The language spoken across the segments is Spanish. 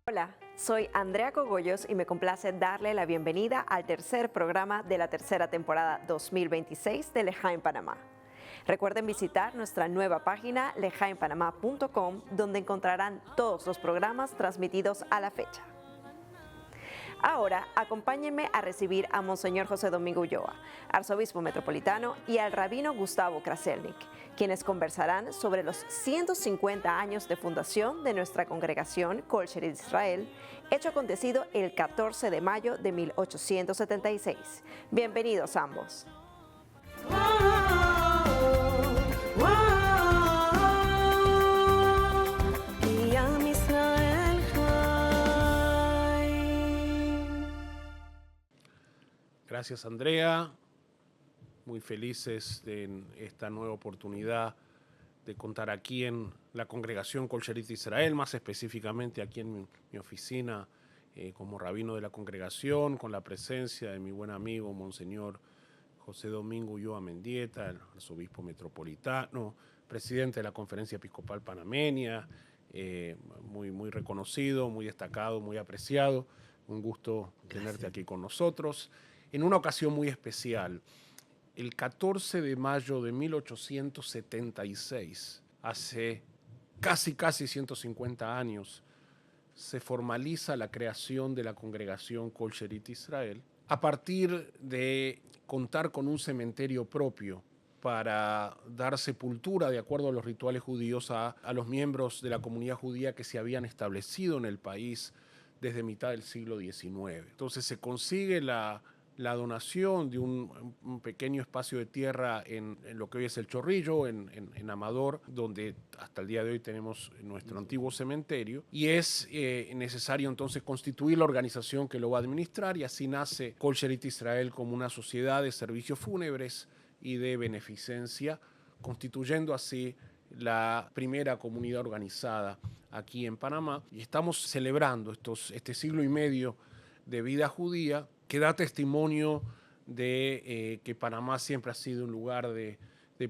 Hola, soy Andrea Cogollos y me complace darle la bienvenida al tercer programa de la tercera temporada 2026 de L'Ejaim Panamá. Recuerden visitar nuestra nueva página lejaimpanamá.com, donde encontrarán todos los programas transmitidos a la fecha. Ahora, acompáñenme a recibir a Monseñor José Domingo Ulloa, arzobispo metropolitano, y al rabino Gustavo Kraselnik, quienes conversarán sobre los 150 años de fundación de nuestra congregación Kol Shelit Israel, hecho acontecido el 14 de mayo de 1876. Bienvenidos ambos. Gracias, Andrea. Muy felices de esta nueva oportunidad de contar aquí en la congregación Kol Shelit Israel, más específicamente aquí en mi oficina como rabino de la congregación, con la presencia de mi buen amigo Monseñor José Domingo Ulloa Mendieta, el arzobispo metropolitano, presidente de la Conferencia Episcopal Panameña, muy reconocido, muy destacado, muy apreciado. Un gusto tenerte aquí con nosotros. En una ocasión muy especial, el 14 de mayo de 1876, hace casi 150 años, se formaliza la creación de la congregación Kol Shelit Israel a partir de contar con un cementerio propio para dar sepultura, de acuerdo a los rituales judíos, a los miembros de la comunidad judía que se habían establecido en el país desde mitad del siglo XIX. Entonces se consigue la donación de un pequeño espacio de tierra en lo que hoy es El Chorrillo, en Amador, donde hasta el día de hoy tenemos nuestro antiguo cementerio, y es necesario entonces constituir la organización que lo va a administrar, y así nace Kol Shelit Israel como una sociedad de servicios fúnebres y de beneficencia, constituyendo así la primera comunidad organizada aquí en Panamá. Y estamos celebrando este siglo y medio de vida judía, que da testimonio de que Panamá siempre ha sido un lugar de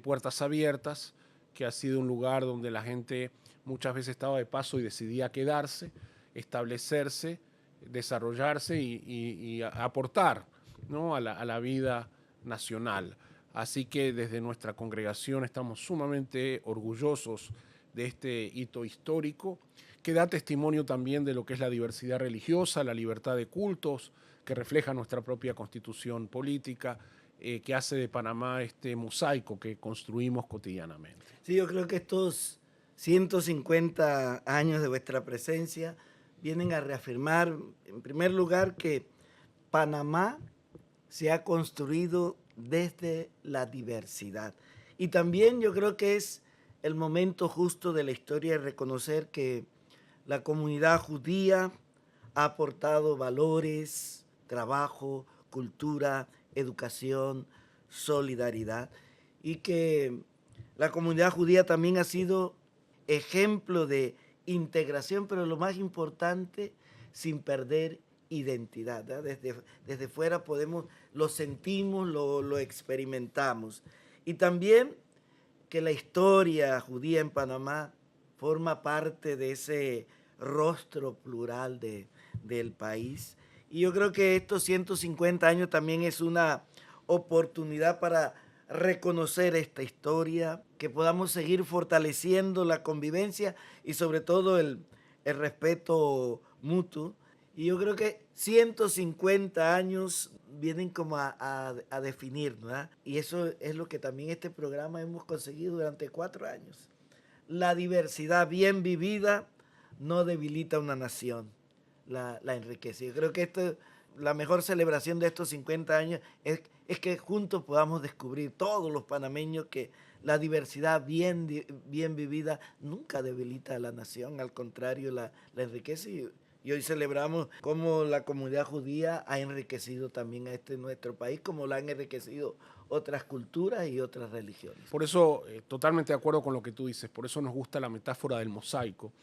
puertas abiertas, que ha sido un lugar donde la gente muchas veces estaba de paso y decidía quedarse, establecerse, desarrollarse y aportar, ¿no?, a la vida nacional. Así que desde nuestra congregación estamos sumamente orgullosos de este hito histórico, que da testimonio también de lo que es la diversidad religiosa, la libertad de cultos, que refleja nuestra propia constitución política, que hace de Panamá este mosaico que construimos cotidianamente. Sí, yo creo que estos 150 años de vuestra presencia vienen a reafirmar, en primer lugar, que Panamá se ha construido desde la diversidad. Y también yo creo que es el momento justo de la historia de reconocer que la comunidad judía ha aportado valores, trabajo, cultura, educación, solidaridad, y que la comunidad judía también ha sido ejemplo de integración, pero lo más importante, sin perder identidad. Desde fuera lo sentimos, lo experimentamos. Y también que la historia judía en Panamá forma parte de ese rostro plural del país. Y yo creo que estos 150 años también es una oportunidad para reconocer esta historia, que podamos seguir fortaleciendo la convivencia y sobre todo el respeto mutuo. Y yo creo que 150 años vienen como a definir, ¿no? Y eso es lo que también este programa hemos conseguido durante 4 años. La diversidad bien vivida no debilita una nación, la enriquece. Yo creo que la mejor celebración de estos 50 años es que juntos podamos descubrir, todos los panameños, que la diversidad bien vivida nunca debilita a la nación, al contrario, la enriquece. Y hoy celebramos cómo la comunidad judía ha enriquecido también a nuestro país, como la han enriquecido otras culturas y otras religiones. Por eso, totalmente de acuerdo con lo que tú dices, por eso nos gusta la metáfora del mosaico,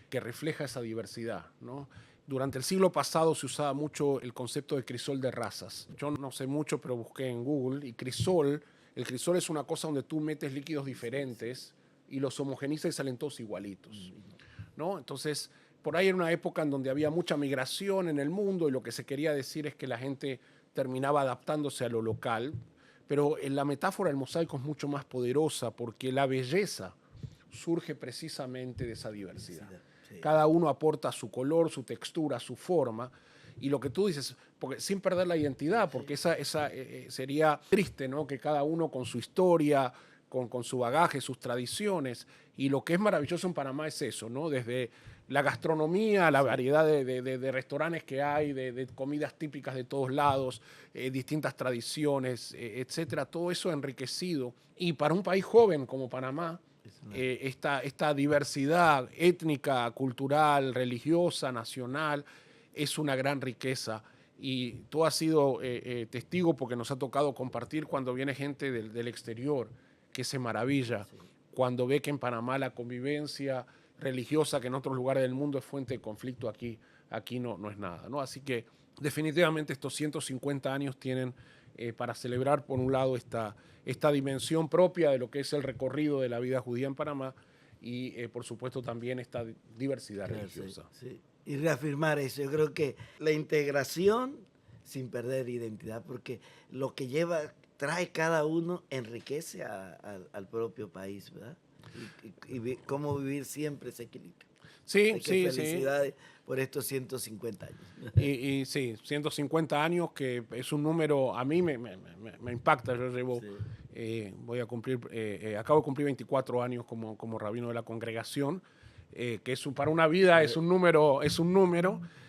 que refleja esa diversidad, ¿no? Durante el siglo pasado se usaba mucho el concepto de crisol de razas. Yo no sé mucho, pero busqué en Google, y el crisol es una cosa donde tú metes líquidos diferentes y los homogenizas y salen todos igualitos, ¿no? Entonces, por ahí era una época en donde había mucha migración en el mundo y lo que se quería decir es que la gente terminaba adaptándose a lo local, pero en la metáfora del mosaico es mucho más poderosa porque la belleza surge precisamente de esa diversidad. Sí. Cada uno aporta su color, su textura, su forma, y lo que tú dices, porque sin perder la identidad, porque esa sería triste, ¿no? Que cada uno con su historia, con su bagaje, sus tradiciones, y lo que es maravilloso en Panamá es eso, ¿no? Desde la gastronomía, la variedad de restaurantes que hay, de comidas típicas de todos lados, distintas tradiciones, etcétera, todo eso enriquecido. Y para un país joven como Panamá, esta diversidad étnica, cultural, religiosa, nacional, es una gran riqueza. Y tú has sido testigo porque nos ha tocado compartir cuando viene gente del exterior que se maravilla, sí, cuando ve que en Panamá la convivencia religiosa, que en otros lugares del mundo es fuente de conflicto, aquí no es nada, ¿no? Así que definitivamente estos 150 años tienen para celebrar, por un lado, esta dimensión propia de lo que es el recorrido de la vida judía en Panamá y, por supuesto, también esta diversidad religiosa. Sí, sí. Y reafirmar eso. Yo creo que la integración sin perder identidad, porque lo que trae cada uno enriquece al propio país, ¿verdad? Y cómo vivir siempre ese equilibrio. Sí, felicidades por estos 150 años. Y sí, 150 años, que es un número, a mí me impacta. Yo llevo, voy a cumplir, acabo de cumplir 24 años como rabino de la congregación, que para una vida es un número,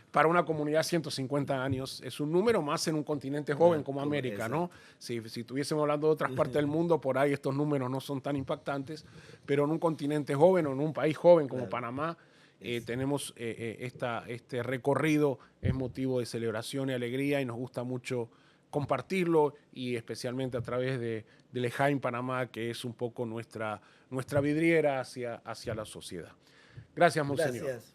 para una comunidad 150 años es un número más en un continente joven como América, ¿no? Si estuviésemos hablando de otras partes del mundo, por ahí estos números no son tan impactantes, pero en un continente joven o en un país joven como Panamá, tenemos este recorrido, es motivo de celebración y alegría y nos gusta mucho compartirlo y especialmente a través de Lejaim Panamá, que es un poco nuestra vidriera hacia la sociedad. Gracias, Monseñor. Gracias.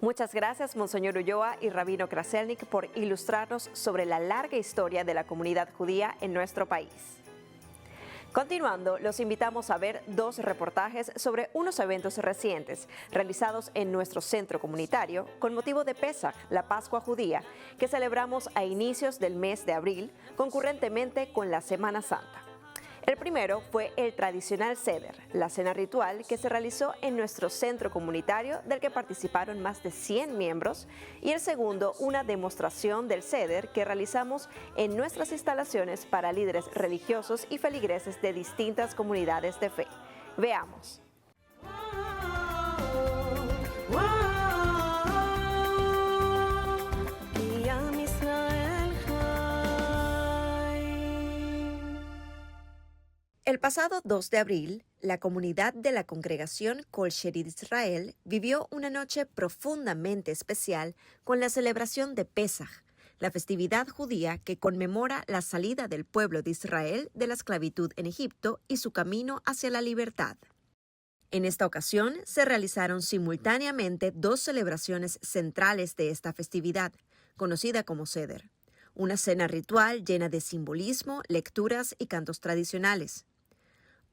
Muchas gracias, Monseñor Ulloa y Rabino Kraselnik, por ilustrarnos sobre la larga historia de la comunidad judía en nuestro país. Continuando, los invitamos a ver 2 reportajes sobre unos eventos recientes realizados en nuestro centro comunitario con motivo de Pesaj, la Pascua judía, que celebramos a inicios del mes de abril, concurrentemente con la Semana Santa. El primero fue el tradicional Seder, la cena ritual que se realizó en nuestro centro comunitario, del que participaron más de 100 miembros, y el segundo, una demostración del Seder que realizamos en nuestras instalaciones para líderes religiosos y feligreses de distintas comunidades de fe. Veamos. El pasado 2 de abril, la comunidad de la congregación Kol Sherid Israel vivió una noche profundamente especial con la celebración de Pesaj, la festividad judía que conmemora la salida del pueblo de Israel de la esclavitud en Egipto y su camino hacia la libertad. En esta ocasión se realizaron simultáneamente 2 celebraciones centrales de esta festividad, conocida como Seder. Una cena ritual llena de simbolismo, lecturas y cantos tradicionales.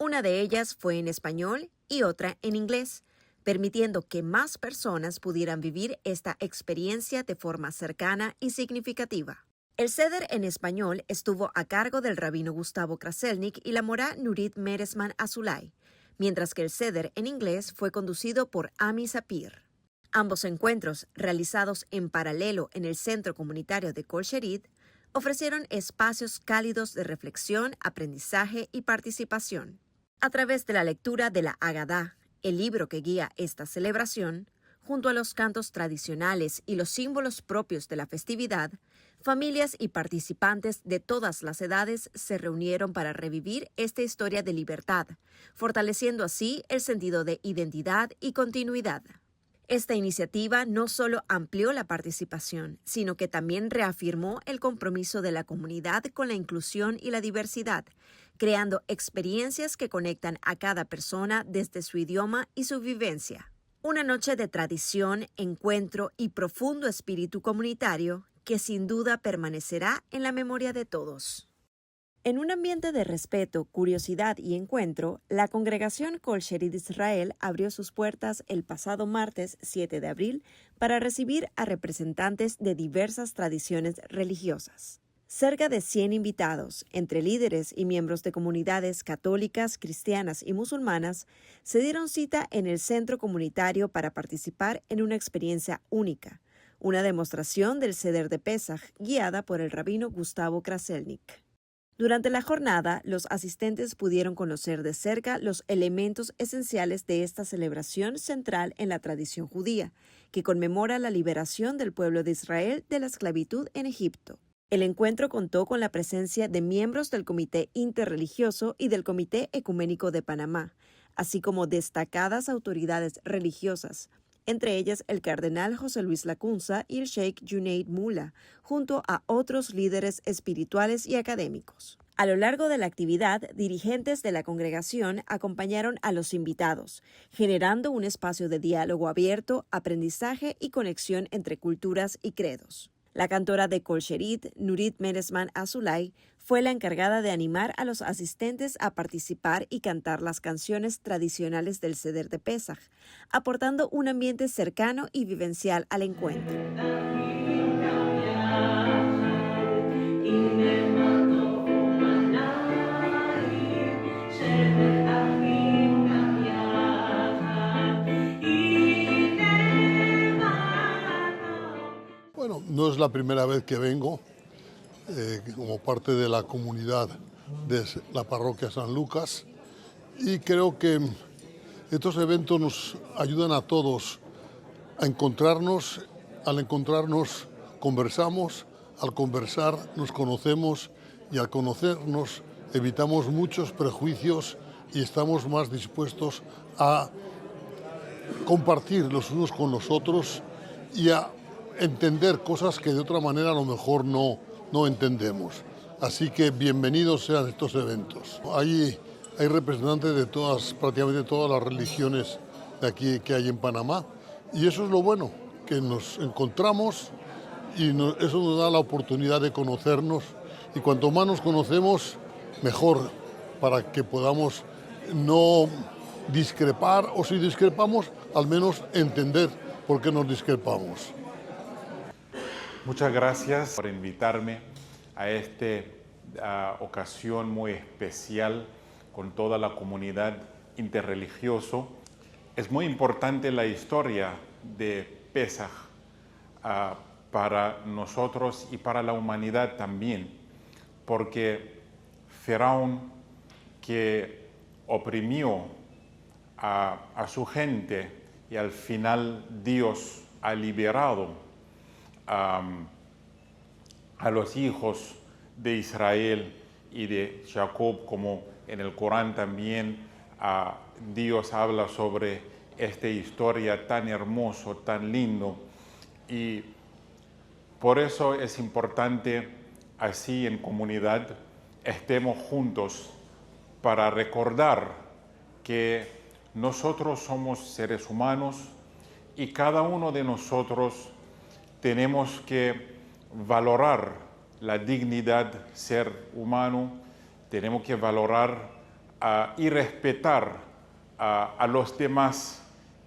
Una de ellas fue en español y otra en inglés, permitiendo que más personas pudieran vivir esta experiencia de forma cercana y significativa. El Seder en español estuvo a cargo del rabino Gustavo Kraselnik y la morá Nurit Meresman Azulay, mientras que el Seder en inglés fue conducido por Ami Sapir. Ambos encuentros, realizados en paralelo en el centro comunitario de Kol Sherid, ofrecieron espacios cálidos de reflexión, aprendizaje y participación. A través de la lectura de la Agadá, el libro que guía esta celebración, junto a los cantos tradicionales y los símbolos propios de la festividad, familias y participantes de todas las edades se reunieron para revivir esta historia de libertad, fortaleciendo así el sentido de identidad y continuidad. Esta iniciativa no solo amplió la participación, sino que también reafirmó el compromiso de la comunidad con la inclusión y la diversidad, creando experiencias que conectan a cada persona desde su idioma y su vivencia. Una noche de tradición, encuentro y profundo espíritu comunitario que sin duda permanecerá en la memoria de todos. En un ambiente de respeto, curiosidad y encuentro, la congregación Kol Sherit Israel abrió sus puertas el pasado martes 7 de abril para recibir a representantes de diversas tradiciones religiosas. Cerca de 100 invitados, entre líderes y miembros de comunidades católicas, cristianas y musulmanas, se dieron cita en el centro comunitario para participar en una experiencia única, una demostración del Seder de Pesaj guiada por el rabino Gustavo Kraselnik. Durante la jornada, los asistentes pudieron conocer de cerca los elementos esenciales de esta celebración central en la tradición judía, que conmemora la liberación del pueblo de Israel de la esclavitud en Egipto. El encuentro contó con la presencia de miembros del Comité Interreligioso y del Comité Ecuménico de Panamá, así como destacadas autoridades religiosas, entre ellas el cardenal José Luis Lacunza y el sheikh Junaid Mula, junto a otros líderes espirituales y académicos. A lo largo de la actividad, dirigentes de la congregación acompañaron a los invitados, generando un espacio de diálogo abierto, aprendizaje y conexión entre culturas y credos. La cantora de Kol Sherit, Nurit Meresman Azulay, fue la encargada de animar a los asistentes a participar y cantar las canciones tradicionales del Seder de Pesaj, aportando un ambiente cercano y vivencial al encuentro. Bueno, no es la primera vez que vengo como parte de la comunidad de la parroquia San Lucas y creo que estos eventos nos ayudan a todos a encontrarnos. Al encontrarnos conversamos, al conversar nos conocemos y al conocernos evitamos muchos prejuicios y estamos más dispuestos a compartir los unos con los otros y a entender cosas que de otra manera a lo mejor no entendemos. Así que bienvenidos sean estos eventos. Hay representantes de prácticamente todas las religiones de aquí que hay en Panamá y eso es lo bueno, que nos encontramos y eso nos da la oportunidad de conocernos y cuanto más nos conocemos, mejor para que podamos no discrepar o si discrepamos, al menos entender por qué nos discrepamos. Muchas gracias por invitarme a esta ocasión muy especial con toda la comunidad interreligiosa. Es muy importante la historia de Pesaj para nosotros y para la humanidad también, porque Faraón, que oprimió a su gente y al final Dios ha liberado a los hijos de Israel y de Jacob, como en el Corán también Dios habla sobre esta historia tan hermoso, tan lindo. Y por eso es importante, así en comunidad, estemos juntos para recordar que nosotros somos seres humanos y cada uno de nosotros tenemos que valorar la dignidad ser humano, tenemos que valorar y respetar a los demás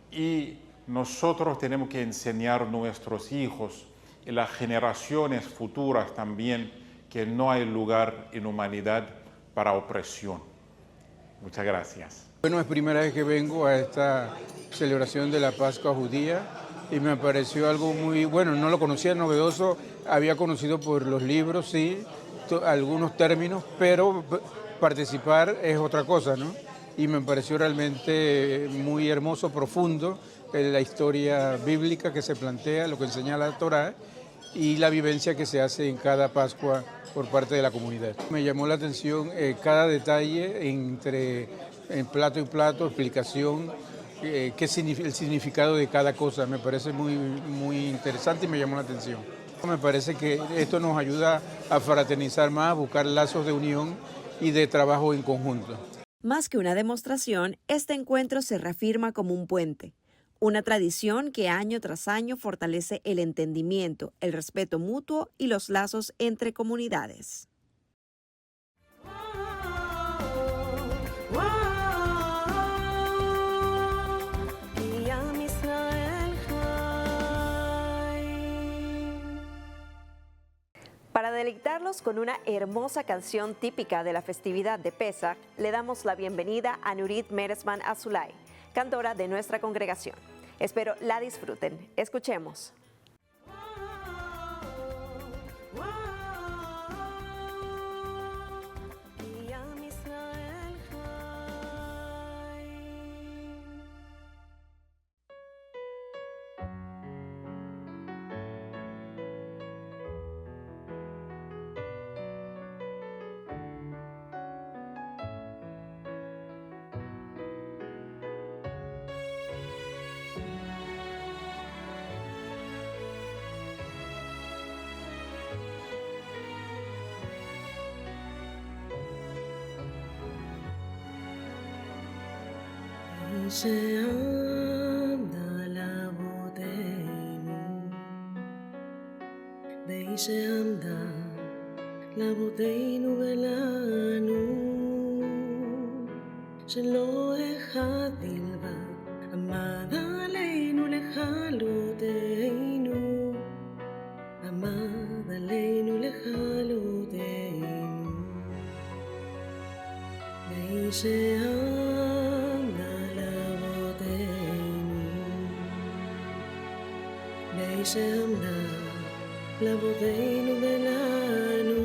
y nosotros tenemos que enseñar a nuestros hijos y las generaciones futuras también que no hay lugar en humanidad para opresión. Muchas gracias. Bueno, es primera vez que vengo a esta celebración de la Pascua judía y me pareció algo muy bueno, no lo conocía, novedoso, había conocido por los libros, sí, algunos términos, pero participar es otra cosa, ¿no? Y me pareció realmente muy hermoso, profundo, la historia bíblica que se plantea, lo que enseña la Torá y la vivencia que se hace en cada Pascua por parte de la comunidad. Me llamó la atención cada detalle entre plato y plato, explicación, qué significa el significado de cada cosa. Me parece muy interesante y me llamó la atención. Me parece que esto nos ayuda a fraternizar más, a buscar lazos de unión y de trabajo en conjunto. Más que una demostración, este encuentro se reafirma como un puente una tradición que año tras año fortalece el entendimiento, el respeto mutuo y los lazos entre comunidades. Para deleitarlos con una hermosa canción típica de la festividad de Pesach, le damos la bienvenida a Nurit Meresman Azulay, cantora de nuestra congregación. Espero la disfruten. Escuchemos. שעמדה לאבותינו ולנו, שלא אחד בלבד עמד עלינו לכלותנו, עמד עלינו לכלותנו. והיא שעמדה לאבותינו, והיא שעמדה לאבותינו ולנו,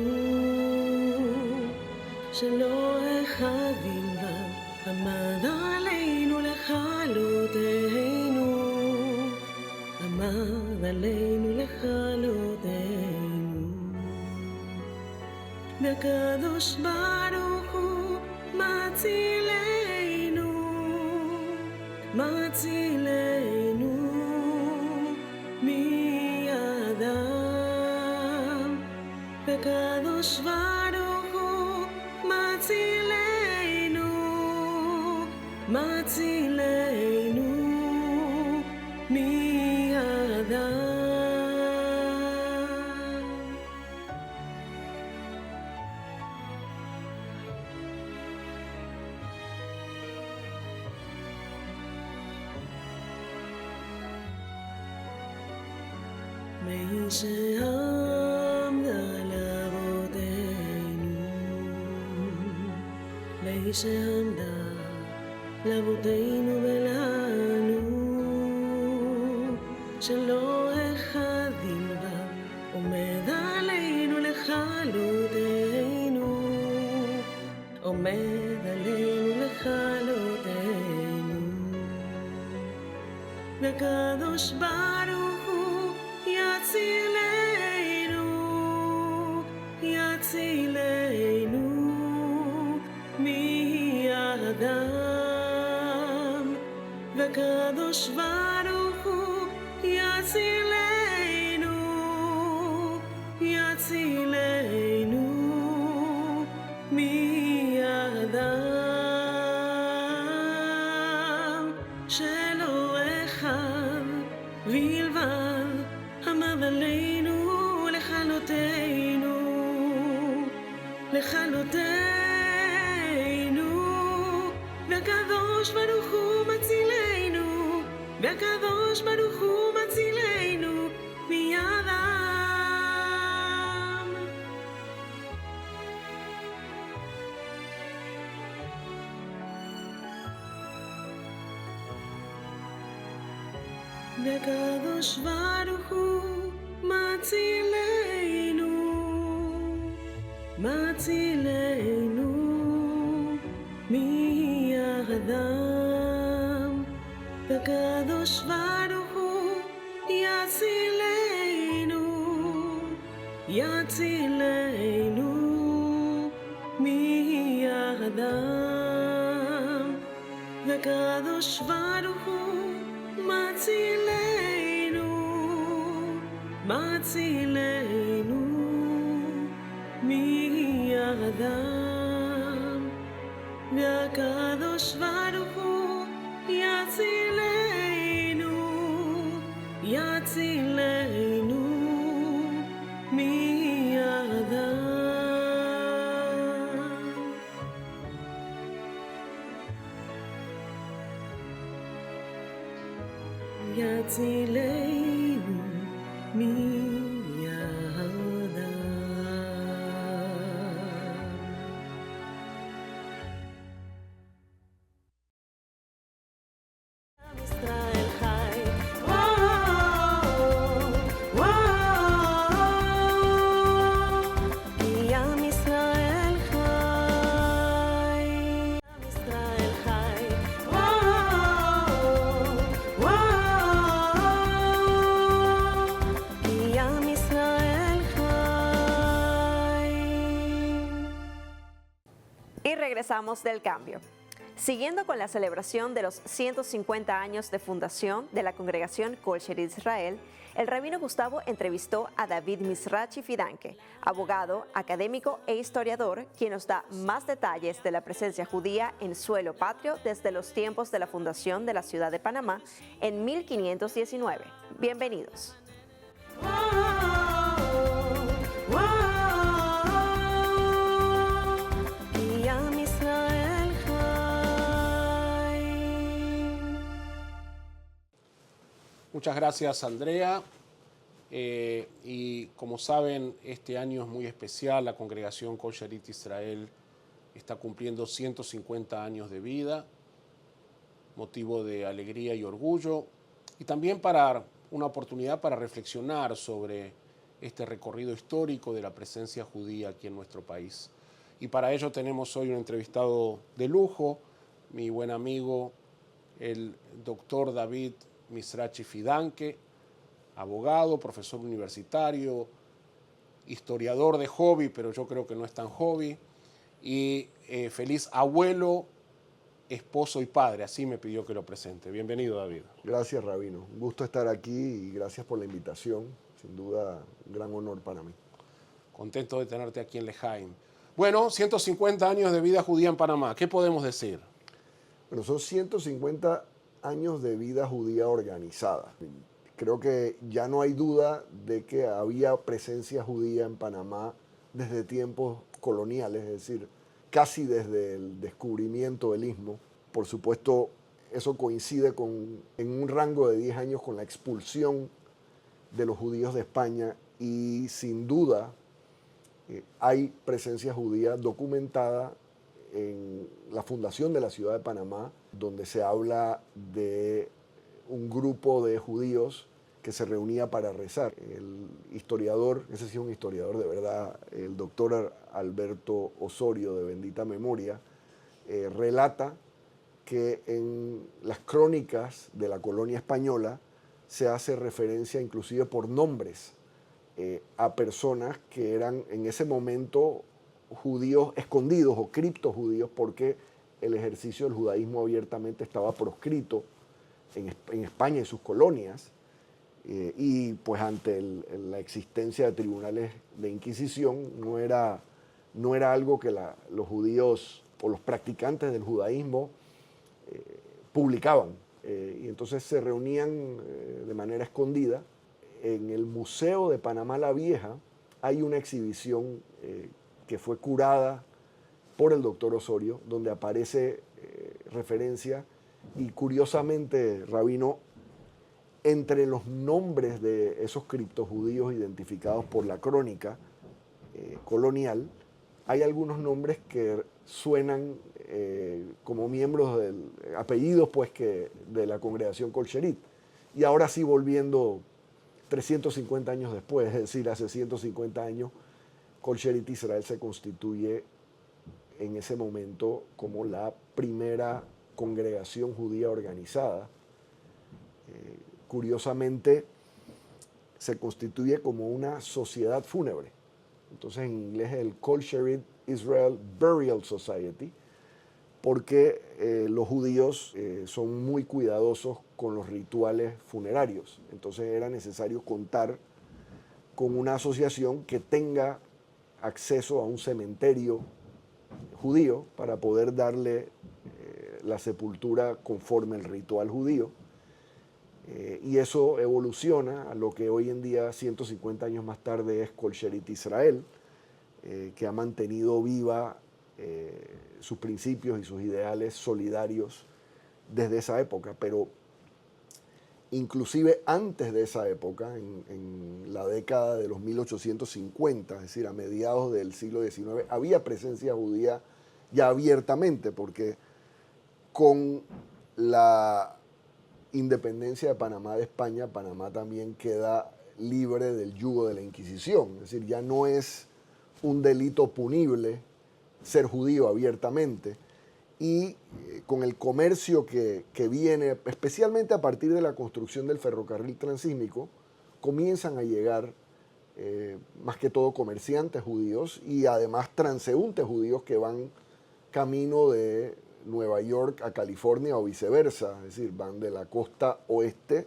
שלא אחד בלבד עמד עלינו לכלותנו, עמד עלינו לכלותנו. והקדוש ברוך הוא מצילנו, מצילנו מידם. והקדוש ברוך הוא מצילנו, מצילנו מידם. מי שעמדה לאבותינו, מי שעמדה לאבותינו ולנו, שלא אחד בלבד עומד עלינו לכלותנו, עומד עלינו לכלותנו. והקדוש ברוך הוא יצילנו, יצילנו מידם. והקדוש ברוך הוא יצילנו, יצילנו מידם. שלא אחד בלבד עמד עלינו לכלותנו, לכלותנו. והקדוש ברוך הוא מצילנו, והקדוש ברוך הוא מצילנו מידם. והקדוש ברוך הוא מצילנו, מצילנו מידם. והקדוש ברוך הוא יצילנו, יצילנו מידם. והקדוש ברוך הוא מצילנו, מצילנו מידם. והקדוש ברוך הוא יצילנו, הצילנו מידם. עם ישראל חי, כי עם ישראל חי, עם ישראל חי, כי עם ישראל חי. Y regresamos del cambio. Siguiendo con la celebración de los 150 años de fundación de la congregación Kol Sherit Israel, el rabino Gustavo entrevistó a David Mizrachi Fidanke, abogado, académico e historiador, quien nos da más detalles de la presencia judía en suelo patrio desde los tiempos de la fundación de la ciudad de Panamá en 1519. Bienvenidos. כי עם ישראל חי. Muchas gracias, Andrea. Y como saben, este año es muy especial. La congregación Kol Sherit Israel está cumpliendo 150 años de vida, motivo de alegría y orgullo, y también para una oportunidad para reflexionar sobre este recorrido histórico de la presencia judía aquí en nuestro país. Y para ello tenemos hoy un entrevistado de lujo, mi buen amigo, el doctor David Mizrachi Fidanke, abogado, profesor universitario, historiador de hobby, pero yo creo que no es tan hobby, y feliz abuelo, esposo y padre. Así me pidió que lo presente. Bienvenido, David. Gracias, Rabino. Un gusto estar aquí y gracias por la invitación. Sin duda, un gran honor para mí. Contento de tenerte aquí en Lejaim. Bueno, 150 años de vida judía en Panamá. ¿Qué podemos decir? Bueno, son 150 años de vida judía organizada. Creo que ya no hay duda de que había presencia judía en Panamá desde tiempos coloniales, es decir, casi desde el descubrimiento del Istmo. Por supuesto, eso coincide en un rango de 10 años con la expulsión de los judíos de España y sin duda hay presencia judía documentada en la fundación de la ciudad de Panamá, donde se habla de un grupo de judíos que se reunía para rezar. El historiador, ese sí es un historiador de verdad, el doctor Alberto Osorio, de bendita memoria, relata que en las crónicas de la colonia española se hace referencia inclusive por nombres a personas que eran en ese momento judíos escondidos o criptojudíos, porque el ejercicio del judaísmo abiertamente estaba proscrito en España y sus colonias, y pues ante la existencia de tribunales de inquisición no era algo que los judíos o los practicantes del judaísmo publicaban, y entonces se reunían de manera escondida. En el Museo de Panamá la Vieja hay una exhibición que fue curada por el doctor Osorio, donde aparece referencia, y curiosamente, Rabino, entre los nombres de esos criptojudíos identificados por la crónica colonial, hay algunos nombres que suenan como miembros del apellidos pues, de la congregación Kol Sherit. Y ahora sí, volviendo 350 años después, es decir, hace 150 años, Kol Sherit Israel se constituye en ese momento como la primera congregación judía organizada. Curiosamente, se constituye como una sociedad fúnebre. Entonces, en inglés es el Kol Sherit Israel Burial Society, porque los judíos son muy cuidadosos con los rituales funerarios. Entonces, era necesario contar con una asociación que tenga acceso a un cementerio judío para poder darle la sepultura conforme el ritual judío. Y eso evoluciona a lo que hoy en día, 150 años más tarde, es Kol Sherit Israel, que ha mantenido viva sus principios y sus ideales solidarios desde esa época. Pero inclusive antes de esa época, en la década de los 1850, es decir, a mediados del siglo XIX, había presencia judía ya abiertamente, porque con la independencia de Panamá de España, Panamá también queda libre del yugo de la Inquisición, es decir, ya no es un delito punible ser judío abiertamente. Y con el comercio que viene, especialmente a partir de la construcción del ferrocarril transísmico, comienzan a llegar más que todo comerciantes judíos y además transeúntes judíos que van camino de Nueva York a California o viceversa, es decir, van de la costa oeste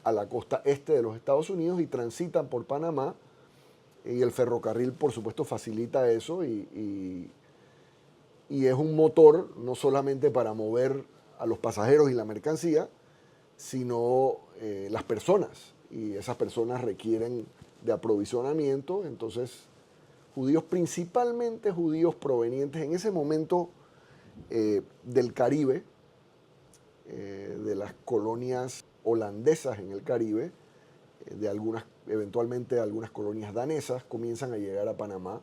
a la costa este de los Estados Unidos y transitan por Panamá, y el ferrocarril por supuesto facilita eso y es un motor no solamente para mover a los pasajeros y la mercancía, sino las personas, y esas personas requieren de aprovisionamiento. Entonces, judíos, principalmente judíos provenientes en ese momento del Caribe, de las colonias holandesas en el Caribe, de eventualmente algunas colonias danesas, comienzan a llegar a Panamá.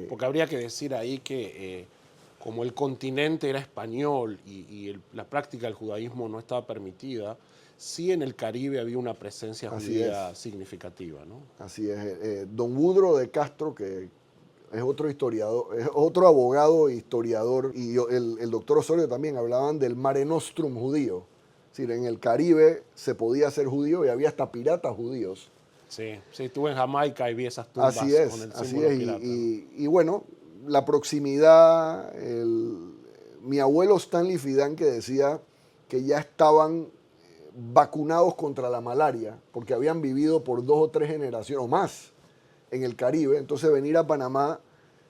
Porque habría que decir ahí que como el continente era español y la práctica del judaísmo no estaba permitida, sí en el Caribe había una presencia judía significativa, ¿no? Así es. Don Woodrow de Castro, que es otro historiador, es otro abogado e historiador, y el doctor Osorio también hablaban del Mare Nostrum judío. Es decir, en el Caribe se podía ser judío y había hasta piratas judíos. Sí, estuve en Jamaica y vi esas tumbas así es, con el así símbolo es. pirata. Y bueno, la proximidad, mi abuelo Stanley Fidan, que decía que ya estaban vacunados contra la malaria, porque habían vivido por 2 o 3 generaciones o más en el Caribe. Entonces venir a Panamá,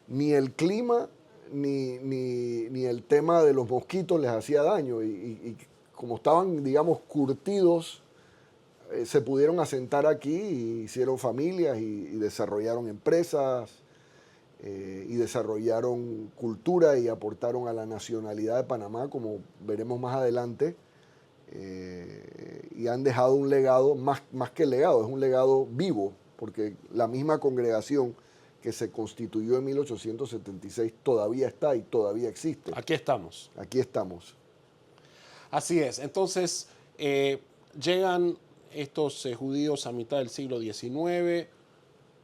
ni el clima ni el tema de los mosquitos les hacía daño, y como estaban, digamos, curtidos, se pudieron asentar aquí y hicieron familias y desarrollaron empresas y desarrollaron cultura y aportaron a la nacionalidad de Panamá, como veremos más adelante, y han dejado un legado, más que legado, es un legado vivo, porque la misma congregación que se constituyó en 1876 todavía está y todavía existe. Aquí estamos. Aquí estamos. Así es. Entonces, llegan estos judíos a mitad del siglo XIX,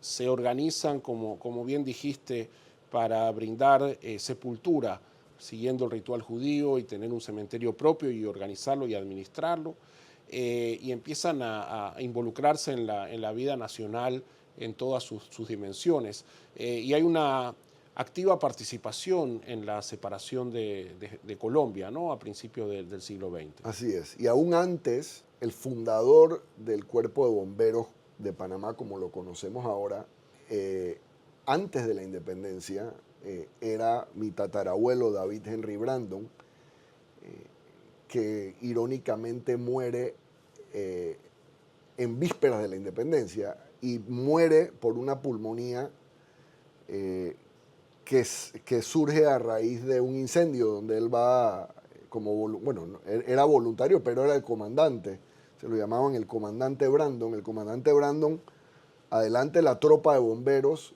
se organizan, como bien dijiste, para brindar sepultura, siguiendo el ritual judío y tener un cementerio propio y organizarlo y administrarlo, y empiezan a involucrarse en la vida nacional en todas sus dimensiones. Y hay una activa participación en la separación de Colombia, ¿no?, a principios del siglo XX. Así es. Y aún antes, el fundador del Cuerpo de Bomberos de Panamá, como lo conocemos ahora, antes de la independencia, era mi tatarabuelo David Henry Brandon, que irónicamente muere en vísperas de la independencia, y muere por una pulmonía que surge a raíz de un incendio donde él va era voluntario, pero era el comandante. Se lo llamaban el comandante Brandon. El comandante Brandon, adelante la tropa de bomberos,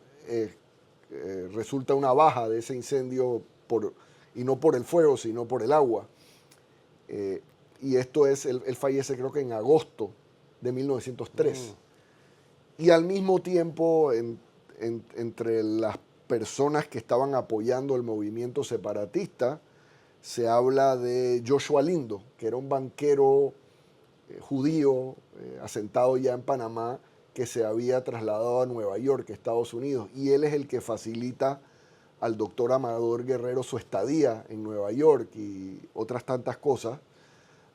resulta una baja de ese incendio, y no por el fuego, sino por el agua. Y esto es, él fallece creo que en agosto de 1903. Y al mismo tiempo, entre las personas que estaban apoyando el movimiento separatista, se habla de Joshua Lindo, que era un banquero judío asentado ya en Panamá, que se había trasladado a Nueva York, Estados Unidos, y él es el que facilita al doctor Amador Guerrero su estadía en Nueva York y otras tantas cosas.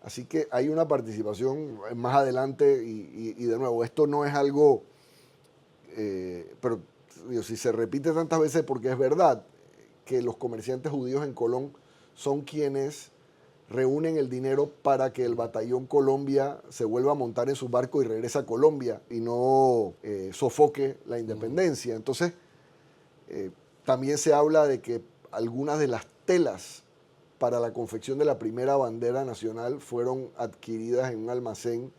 Así que hay una participación más adelante, y de nuevo, esto no es algo, pero digo, si se repite tantas veces porque es verdad, que los comerciantes judíos en Colón son quienes reúnen el dinero para que el batallón Colombia se vuelva a montar en su barco y regrese a Colombia y no sofoque la independencia. Entonces, también se habla de que algunas de las telas para la confección de la primera bandera nacional fueron adquiridas en un almacén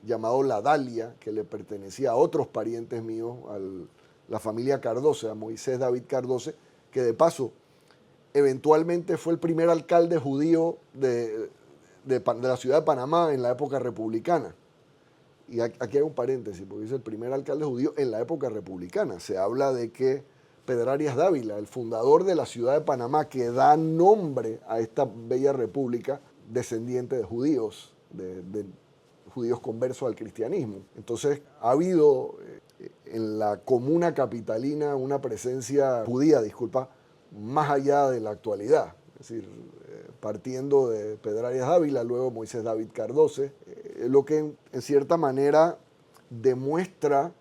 llamado La Dalia, que le pertenecía a otros parientes míos, a la familia Cardose, a Moisés David Cardose, que de paso eventualmente fue el primer alcalde judío de la ciudad de Panamá en la época republicana. Y aquí hay un paréntesis, porque es el primer alcalde judío en la época republicana. Se habla de que Pedro Arias Dávila, el fundador de la ciudad de Panamá, que da nombre a esta bella república, descendiente de judíos, de judíos conversos al cristianismo. Entonces ha habido en la comuna capitalina una presencia judía, más allá de la actualidad. Es decir, partiendo de Pedro Arias Dávila, luego Moisés David Cardose, lo que en cierta manera demuestra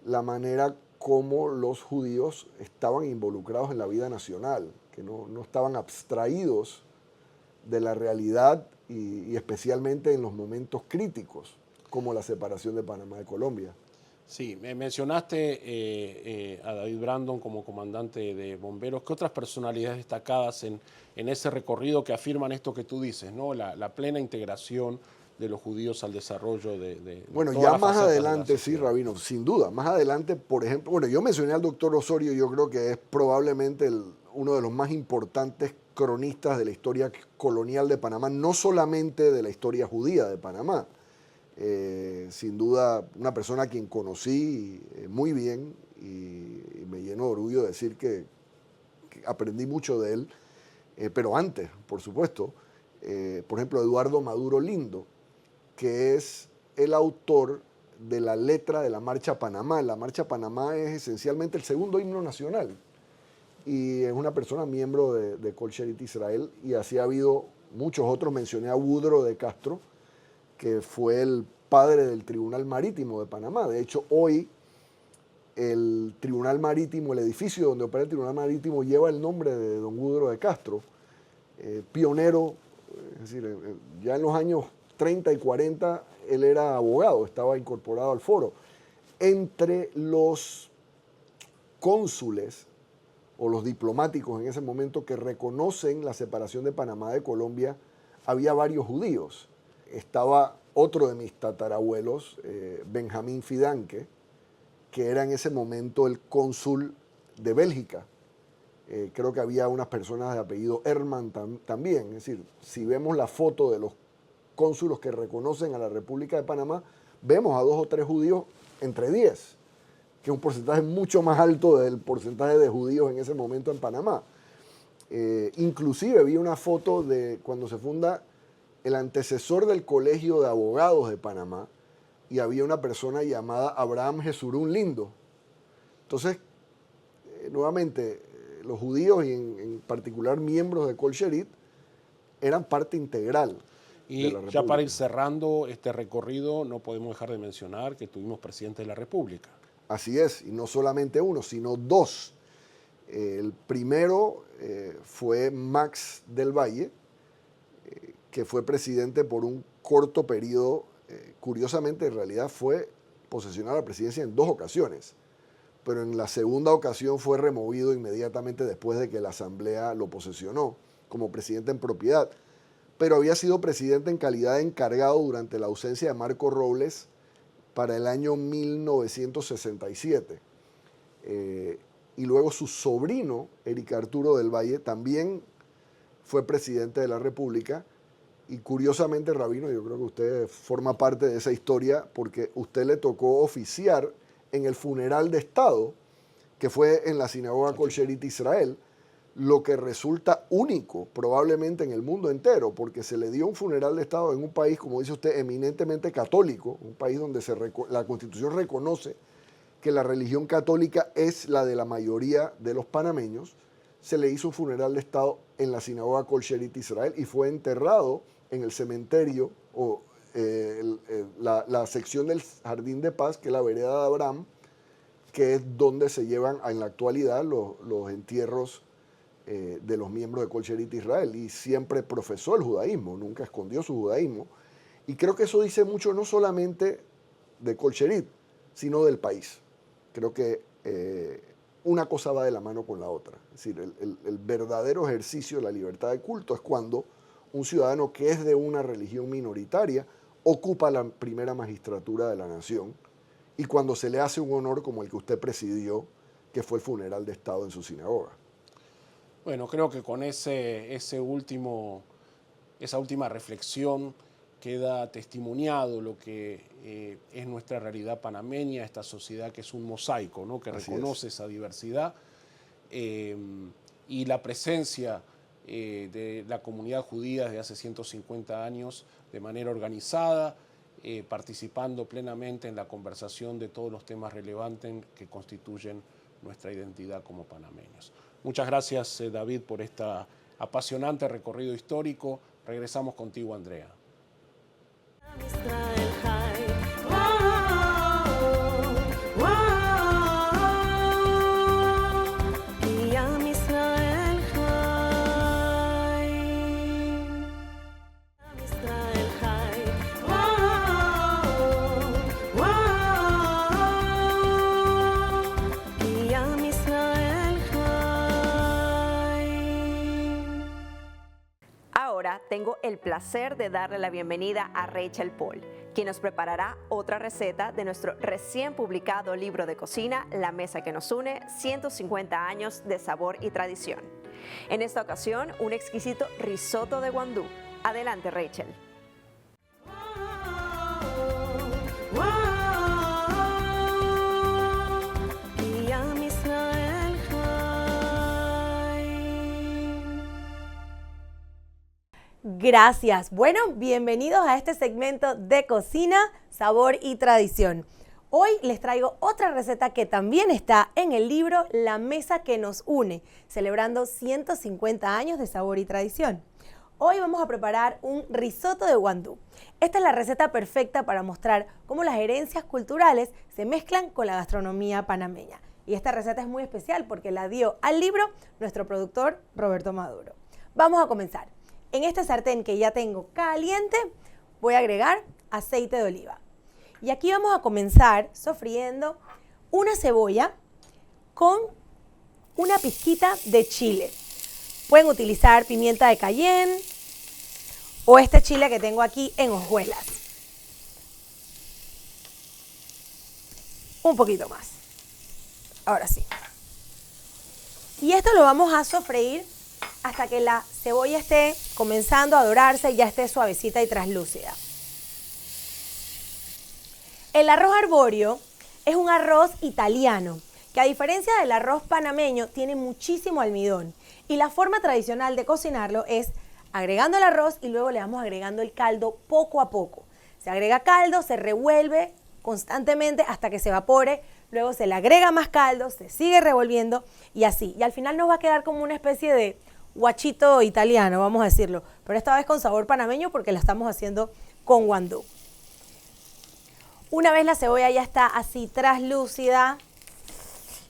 la manera como los judíos estaban involucrados en la vida nacional, que no estaban abstraídos de la realidad y especialmente en los momentos críticos, como la separación de Panamá de Colombia. Sí, me mencionaste a David Brandon como comandante de bomberos. ¿Qué otras personalidades destacadas en ese recorrido que afirman esto que tú dices, ¿no? La plena integración de los judíos al desarrollo de bueno, todas ya las más facetas adelante, de la sí, sociedad? Rabino, sin duda. Más adelante, por ejemplo, bueno, yo mencioné al doctor Osorio, yo creo que es probablemente uno de los más importantes cronistas de la historia colonial de Panamá, no solamente de la historia judía de Panamá. Sin duda, una persona a quien conocí muy bien y me lleno de orgullo de decir que aprendí mucho de él, pero antes, por supuesto, por ejemplo, Eduardo Maduro Lindo, que es el autor de la letra de la Marcha Panamá. La Marcha Panamá es esencialmente el segundo himno nacional y es una persona miembro de Kol Sherit Israel, y así ha habido muchos otros. Mencioné a Woodrow de Castro, que fue el padre del Tribunal Marítimo de Panamá. De hecho, hoy el Tribunal Marítimo, el edificio donde opera el Tribunal Marítimo, lleva el nombre de don Woodrow de Castro, pionero. Es decir, ya en los años 30 y 40 él era abogado, estaba incorporado al foro. Entre los cónsules o los diplomáticos en ese momento que reconocen la separación de Panamá de Colombia, había varios judíos. Estaba otro de mis tatarabuelos, Benjamín Fidanque, que era en ese momento el cónsul de Bélgica. Creo que había unas personas de apellido Herman también. Es decir, si vemos la foto de los cónsulos que reconocen a la República de Panamá, vemos a 2 o 3 judíos entre 10, que es un porcentaje mucho más alto del porcentaje de judíos en ese momento en Panamá. Inclusive vi una foto de cuando se funda el antecesor del Colegio de Abogados de Panamá, y había una persona llamada Abraham Jesurún Lindo. Entonces, nuevamente, los judíos y en particular miembros de Kol Sherit eran parte integral de la República. Y ya para ir cerrando este recorrido, no podemos dejar de mencionar que tuvimos presidente de la República. Así es, y no solamente uno, sino 2. El primero fue Max del Valle, que fue presidente por un corto periodo. Curiosamente, en realidad fue posesionado la presidencia en 2 ocasiones, pero en la segunda ocasión fue removido inmediatamente después de que la Asamblea lo posesionó como presidente en propiedad. Pero había sido presidente en calidad de encargado durante la ausencia de Marco Robles para el año 1967. Y luego su sobrino, Eric Arturo del Valle, también fue presidente de la República. Y curiosamente, Rabino, yo creo que usted forma parte de esa historia porque usted le tocó oficiar en el funeral de Estado, que fue en la sinagoga Kol Sherit Israel, lo que resulta único probablemente en el mundo entero, porque se le dio un funeral de Estado en un país, como dice usted, eminentemente católico, un país donde la Constitución reconoce que la religión católica es la de la mayoría de los panameños. Se le hizo un funeral de Estado en la sinagoga Kol Sherit Israel y fue enterrado en el cementerio o la sección del Jardín de Paz, que es la vereda de Abraham, que es donde se llevan en la actualidad los entierros de los miembros de Kol Sherit Israel, y siempre profesó el judaísmo, nunca escondió su judaísmo. Y creo que eso dice mucho no solamente de Kol Sherit, sino del país. Creo que una cosa va de la mano con la otra. Es decir, el verdadero ejercicio de la libertad de culto es cuando un ciudadano que es de una religión minoritaria ocupa la primera magistratura de la nación y cuando se le hace un honor como el que usted presidió, que fue el funeral de Estado en su sinagoga. Bueno, creo que con esa última reflexión queda testimoniado lo que es nuestra realidad panameña, esta sociedad que es un mosaico, ¿no? Que Así reconoce esa diversidad y la presencia de la comunidad judía desde hace 150 años de manera organizada, participando plenamente en la conversación de todos los temas relevantes que constituyen nuestra identidad como panameños. Muchas gracias, David, por este apasionante recorrido histórico. Regresamos contigo, Andrea. Israel Chai. כי עם ישראל חי. עם ישראל חי. כי עם ישראל חי. Ahora tengo el placer de darle la bienvenida a Rachel Paul, quien nos preparará otra receta de nuestro recién publicado libro de cocina, La Mesa que nos une, 150 años de sabor y tradición. En esta ocasión, un exquisito risotto de guandú. Adelante, Rachel. כי עם ישראל חי. Gracias. Bueno, bienvenidos a este segmento de cocina, sabor y tradición. Hoy les traigo otra receta que también está en el libro La Mesa que nos une, celebrando 150 años de sabor y tradición. Hoy vamos a preparar un risotto de guandú. Esta es la receta perfecta para mostrar cómo las herencias culturales se mezclan con la gastronomía panameña. Y esta receta es muy especial porque la dio al libro nuestro productor Roberto Maduro. Vamos a comenzar. En este sartén que ya tengo caliente, voy a agregar aceite de oliva. Y aquí vamos a comenzar sofriendo una cebolla con una pizquita de chile. Pueden utilizar pimienta de cayenne o este chile que tengo aquí en hojuelas. Un poquito más. Ahora sí. Y esto lo vamos a sofreír hasta que la cebolla esté comenzando a dorarse y ya esté suavecita y translúcida. El arroz arbóreo es un arroz italiano que, a diferencia del arroz panameño, tiene muchísimo almidón. Y la forma tradicional de cocinarlo es agregando el arroz y luego le vamos agregando el caldo poco a poco. Se agrega caldo, se revuelve constantemente hasta que se evapore, luego se le agrega más caldo, se sigue revolviendo y así. Y al final nos va a quedar como una especie de guachito italiano, vamos a decirlo, pero esta vez con sabor panameño porque la estamos haciendo con guandú. Una vez la cebolla ya está así translúcida,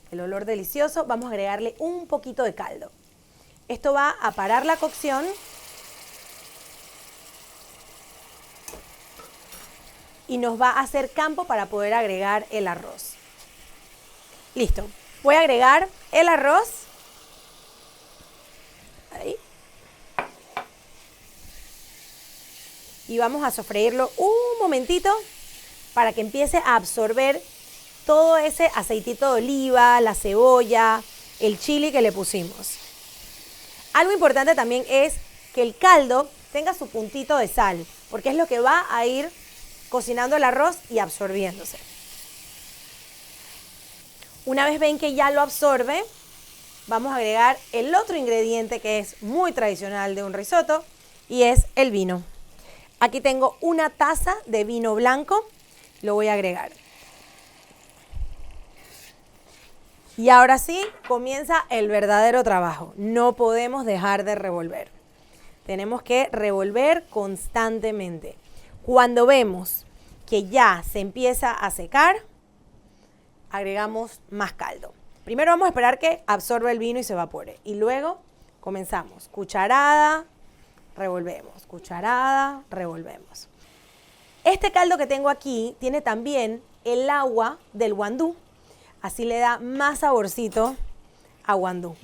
el olor delicioso, vamos a agregarle un poquito de caldo. Esto va a parar la cocción y nos va a hacer campo para poder agregar el arroz. Listo, voy a agregar el arroz. Ahí. Y vamos a sofreírlo un momentito para que empiece a absorber todo ese aceitito de oliva, la cebolla, el chile que le pusimos. Algo importante también es que el caldo tenga su puntito de sal, porque es lo que va a ir cocinando el arroz y absorbiéndose. Una vez ven que ya lo absorbe, vamos a agregar el otro ingrediente que es muy tradicional de un risotto y es el vino. Aquí tengo una taza de vino blanco, lo voy a agregar. Y ahora sí comienza el verdadero trabajo. No podemos dejar de revolver. Tenemos que revolver constantemente. Cuando vemos que ya se empieza a secar, agregamos más caldo. Primero vamos a esperar que absorba el vino y se evapore. Y luego comenzamos. Cucharada, revolvemos. Cucharada, revolvemos. Este caldo que tengo aquí tiene también el agua del guandú. Así le da más saborcito a guandú.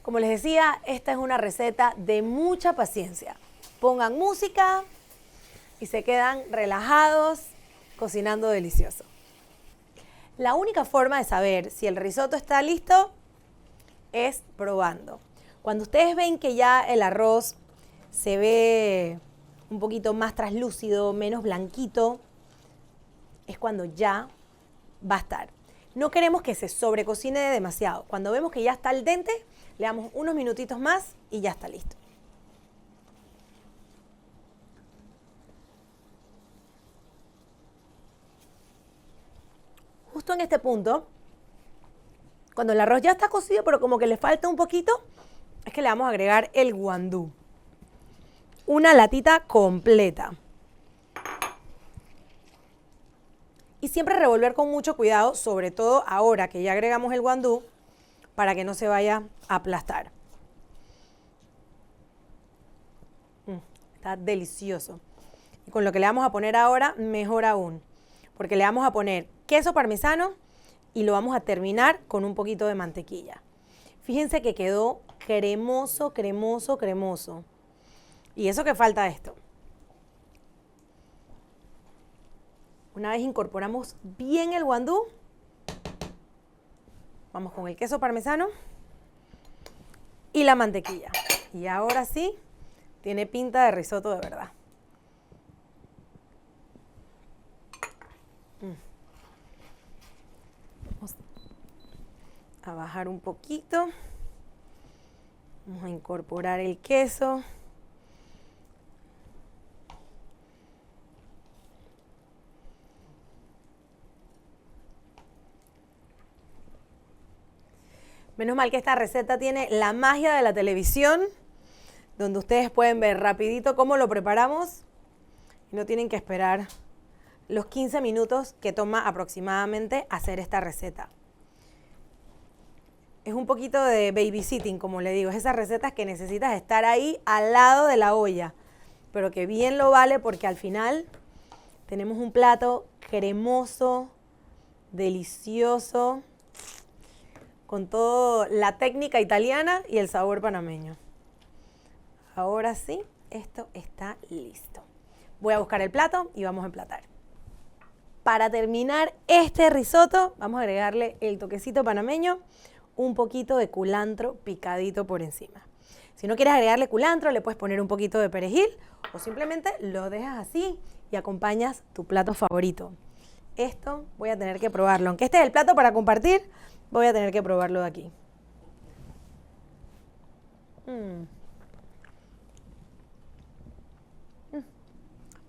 Como les decía, esta es una receta de mucha paciencia. Pongan música y se quedan relajados cocinando delicioso. La única forma de saber si el risotto está listo es probando. Cuando ustedes ven que ya el arroz se ve un poquito más translúcido, menos blanquito, es cuando ya va a estar. No queremos que se sobrecocine demasiado. Cuando vemos que ya está al dente, le damos unos minutitos más y ya está listo. Justo en este punto, cuando el arroz ya está cocido, pero como que le falta un poquito, es que le vamos a agregar el guandú. Una latita completa. Y siempre revolver con mucho cuidado, sobre todo ahora que ya agregamos el guandú, para que no se vaya a aplastar. Está delicioso. Y con lo que le vamos a poner ahora, mejor aún, porque le vamos a poner queso parmesano y lo vamos a terminar con un poquito de mantequilla. Fíjense que quedó cremoso, cremoso, cremoso. Y eso que falta esto. Una vez incorporamos bien el guandú, vamos con el queso parmesano y la mantequilla. Y ahora sí, tiene pinta de risotto de verdad. Vamos a bajar un poquito. Vamos a incorporar el queso. Menos mal que esta receta tiene la magia de la televisión, donde ustedes pueden ver rapidito cómo lo preparamos y no tienen que esperar los 15 minutos que toma aproximadamente hacer esta receta. Es un poquito de babysitting, como le digo, es esas recetas que necesitas estar ahí al lado de la olla, pero que bien lo vale porque al final tenemos un plato cremoso, delicioso, con toda la técnica italiana y el sabor panameño. Ahora sí, esto está listo. Voy a buscar el plato y vamos a emplatar. Para terminar este risotto, vamos a agregarle el toquecito panameño, un poquito de culantro picadito por encima. Si no quieres agregarle culantro, le puedes poner un poquito de perejil o simplemente lo dejas así y acompañas tu plato favorito. Esto voy a tener que probarlo. Aunque este es el plato para compartir, voy a tener que probarlo de aquí.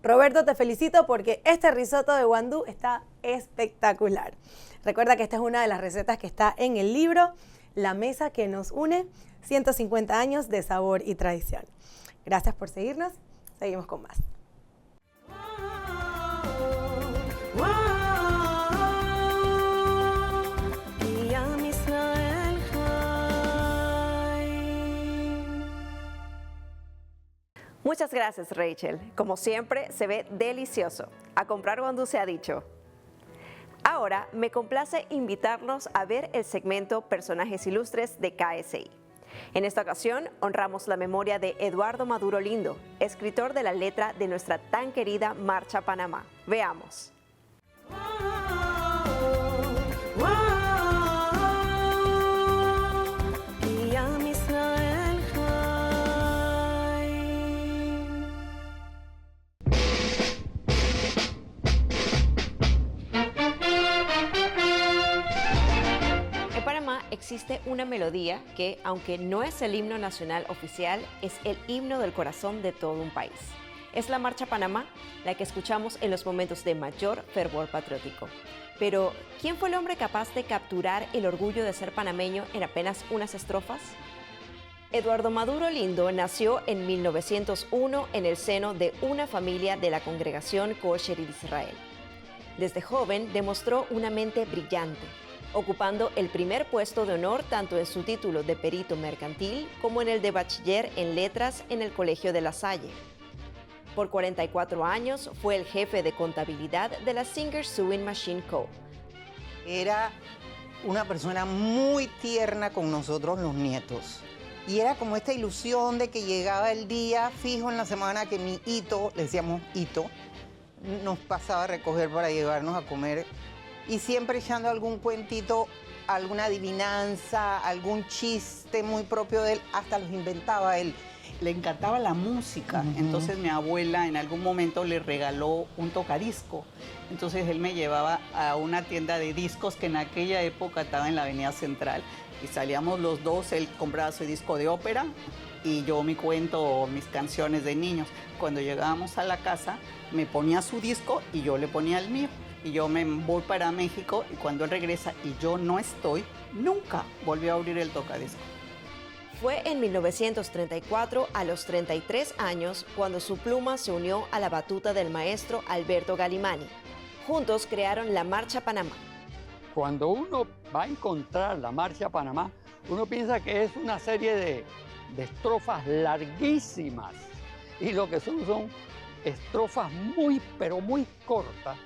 Roberto, te felicito porque este risotto de guandú está espectacular. Recuerda que esta es una de las recetas que está en el libro La mesa que nos une, 150 años de sabor y tradición. Gracias por seguirnos. Seguimos con más. Muchas gracias, Rachel. Como siempre, se ve delicioso. A comprar guandú se ha dicho. Ahora me complace invitarlos a ver el segmento Personajes Ilustres de KSI. En esta ocasión honramos la memoria de Eduardo Maduro Lindo, escritor de la letra de nuestra tan querida Marcha Panamá. Veamos. Existe una melodía que, aunque no es el himno nacional oficial, es el himno del corazón de todo un país. Es la Marcha Panamá, la que escuchamos en los momentos de mayor fervor patriótico. Pero, ¿quién fue el hombre capaz de capturar el orgullo de ser panameño en apenas unas estrofas? Eduardo Maduro Lindo nació en 1901 en el seno de una familia de la congregación Kol Sherit Israel. Desde joven demostró una mente brillante, ocupando el primer puesto de honor tanto en su título de perito mercantil como en el de bachiller en letras en el Colegio de La Salle. Por 44 años fue el jefe de contabilidad de la Singer Sewing Machine Co. Era una persona muy tierna con nosotros los nietos. Y era como esta ilusión de que llegaba el día fijo en la semana que mi hito, le decíamos hito, nos pasaba a recoger para llevarnos a comer. Y siempre echando algún cuentito, alguna adivinanza, algún chiste muy propio de él, hasta los inventaba él. Le encantaba la música, entonces mi abuela en algún momento le regaló un tocadisco. Entonces él me llevaba a una tienda de discos que en aquella época estaba en la Avenida Central y salíamos los dos, él compraba su disco de ópera y yo mi cuento o mis canciones de niños. Cuando llegábamos a la casa me ponía su disco y yo le ponía el mío. Y yo me voy para México y cuando él regresa y yo no estoy, nunca volvió a abrir el tocadisco. Fue en 1934, a los 33 años, cuando su pluma se unió a la batuta del maestro Alberto Galimani. Juntos crearon la Marcha Panamá. Cuando uno va a encontrar la Marcha Panamá, uno piensa que es una serie de estrofas larguísimas. Y lo que son estrofas muy, pero muy cortas,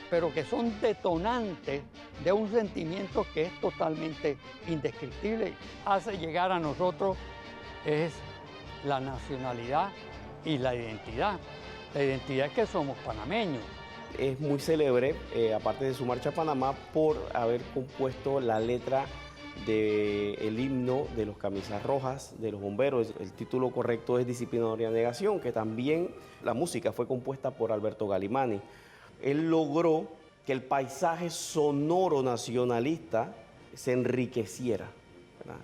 pero que son detonantes de un sentimiento que es totalmente indescriptible. Hace llegar a nosotros es la nacionalidad y la identidad. La identidad es que somos panameños. Es muy célebre, aparte de su Marcha Panamá, por haber compuesto la letra del himno de los camisas rojas, de los bomberos. El título correcto es Disciplinaria Negación, que también la música fue compuesta por Alberto Galimani. Él logró que el paisaje sonoro nacionalista se enriqueciera, ¿verdad?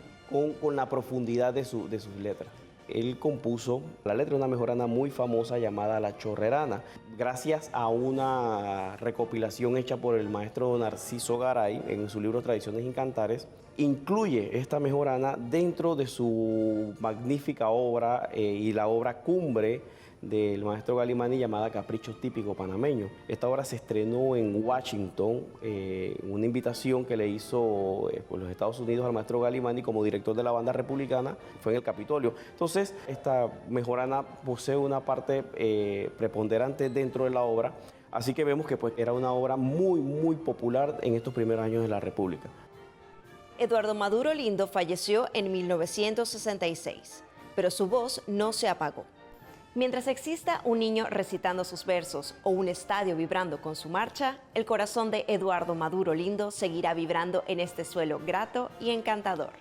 Con la profundidad de sus letras. Él compuso la letra de una mejorana muy famosa llamada La Chorrerana, gracias a una recopilación hecha por el maestro Narciso Garay en su libro Tradiciones y Cantares. Incluye esta mejorana dentro de su magnífica obra y la obra cumbre del maestro Galimani llamada Capricho Típico Panameño. Esta obra se estrenó en Washington, una invitación que le hizo por los Estados Unidos al maestro Galimani como director de la banda republicana, fue en el Capitolio. Entonces, esta mejorana posee una parte preponderante dentro de la obra, así que vemos que pues, era una obra muy, muy popular en estos primeros años de la República. Eduardo Maduro Lindo falleció en 1966, pero su voz no se apagó. Mientras exista un niño recitando sus versos o un estadio vibrando con su marcha, el corazón de Eduardo Maduro Lindo seguirá vibrando en este suelo grato y encantador.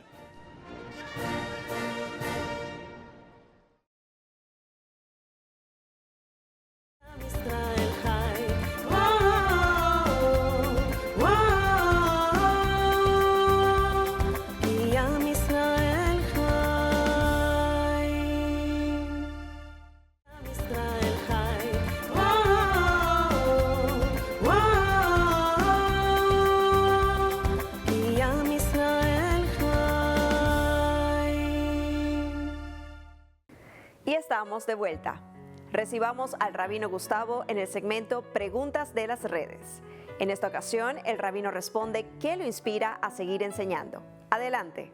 Y estamos de vuelta. Recibamos al rabino Gustavo en el segmento Preguntas de las redes. En esta ocasión, el rabino responde qué lo inspira a seguir enseñando. Adelante.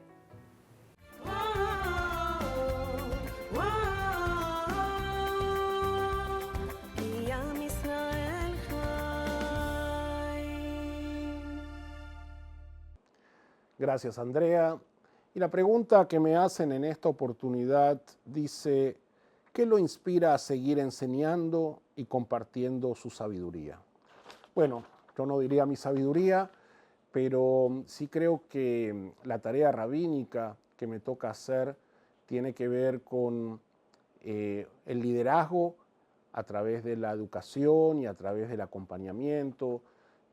Gracias, Andrea. Y la pregunta que me hacen en esta oportunidad dice, ¿qué lo inspira a seguir enseñando y compartiendo su sabiduría? Bueno, yo no diría mi sabiduría, pero sí creo que la tarea rabínica que me toca hacer tiene que ver con el liderazgo a través de la educación y a través del acompañamiento,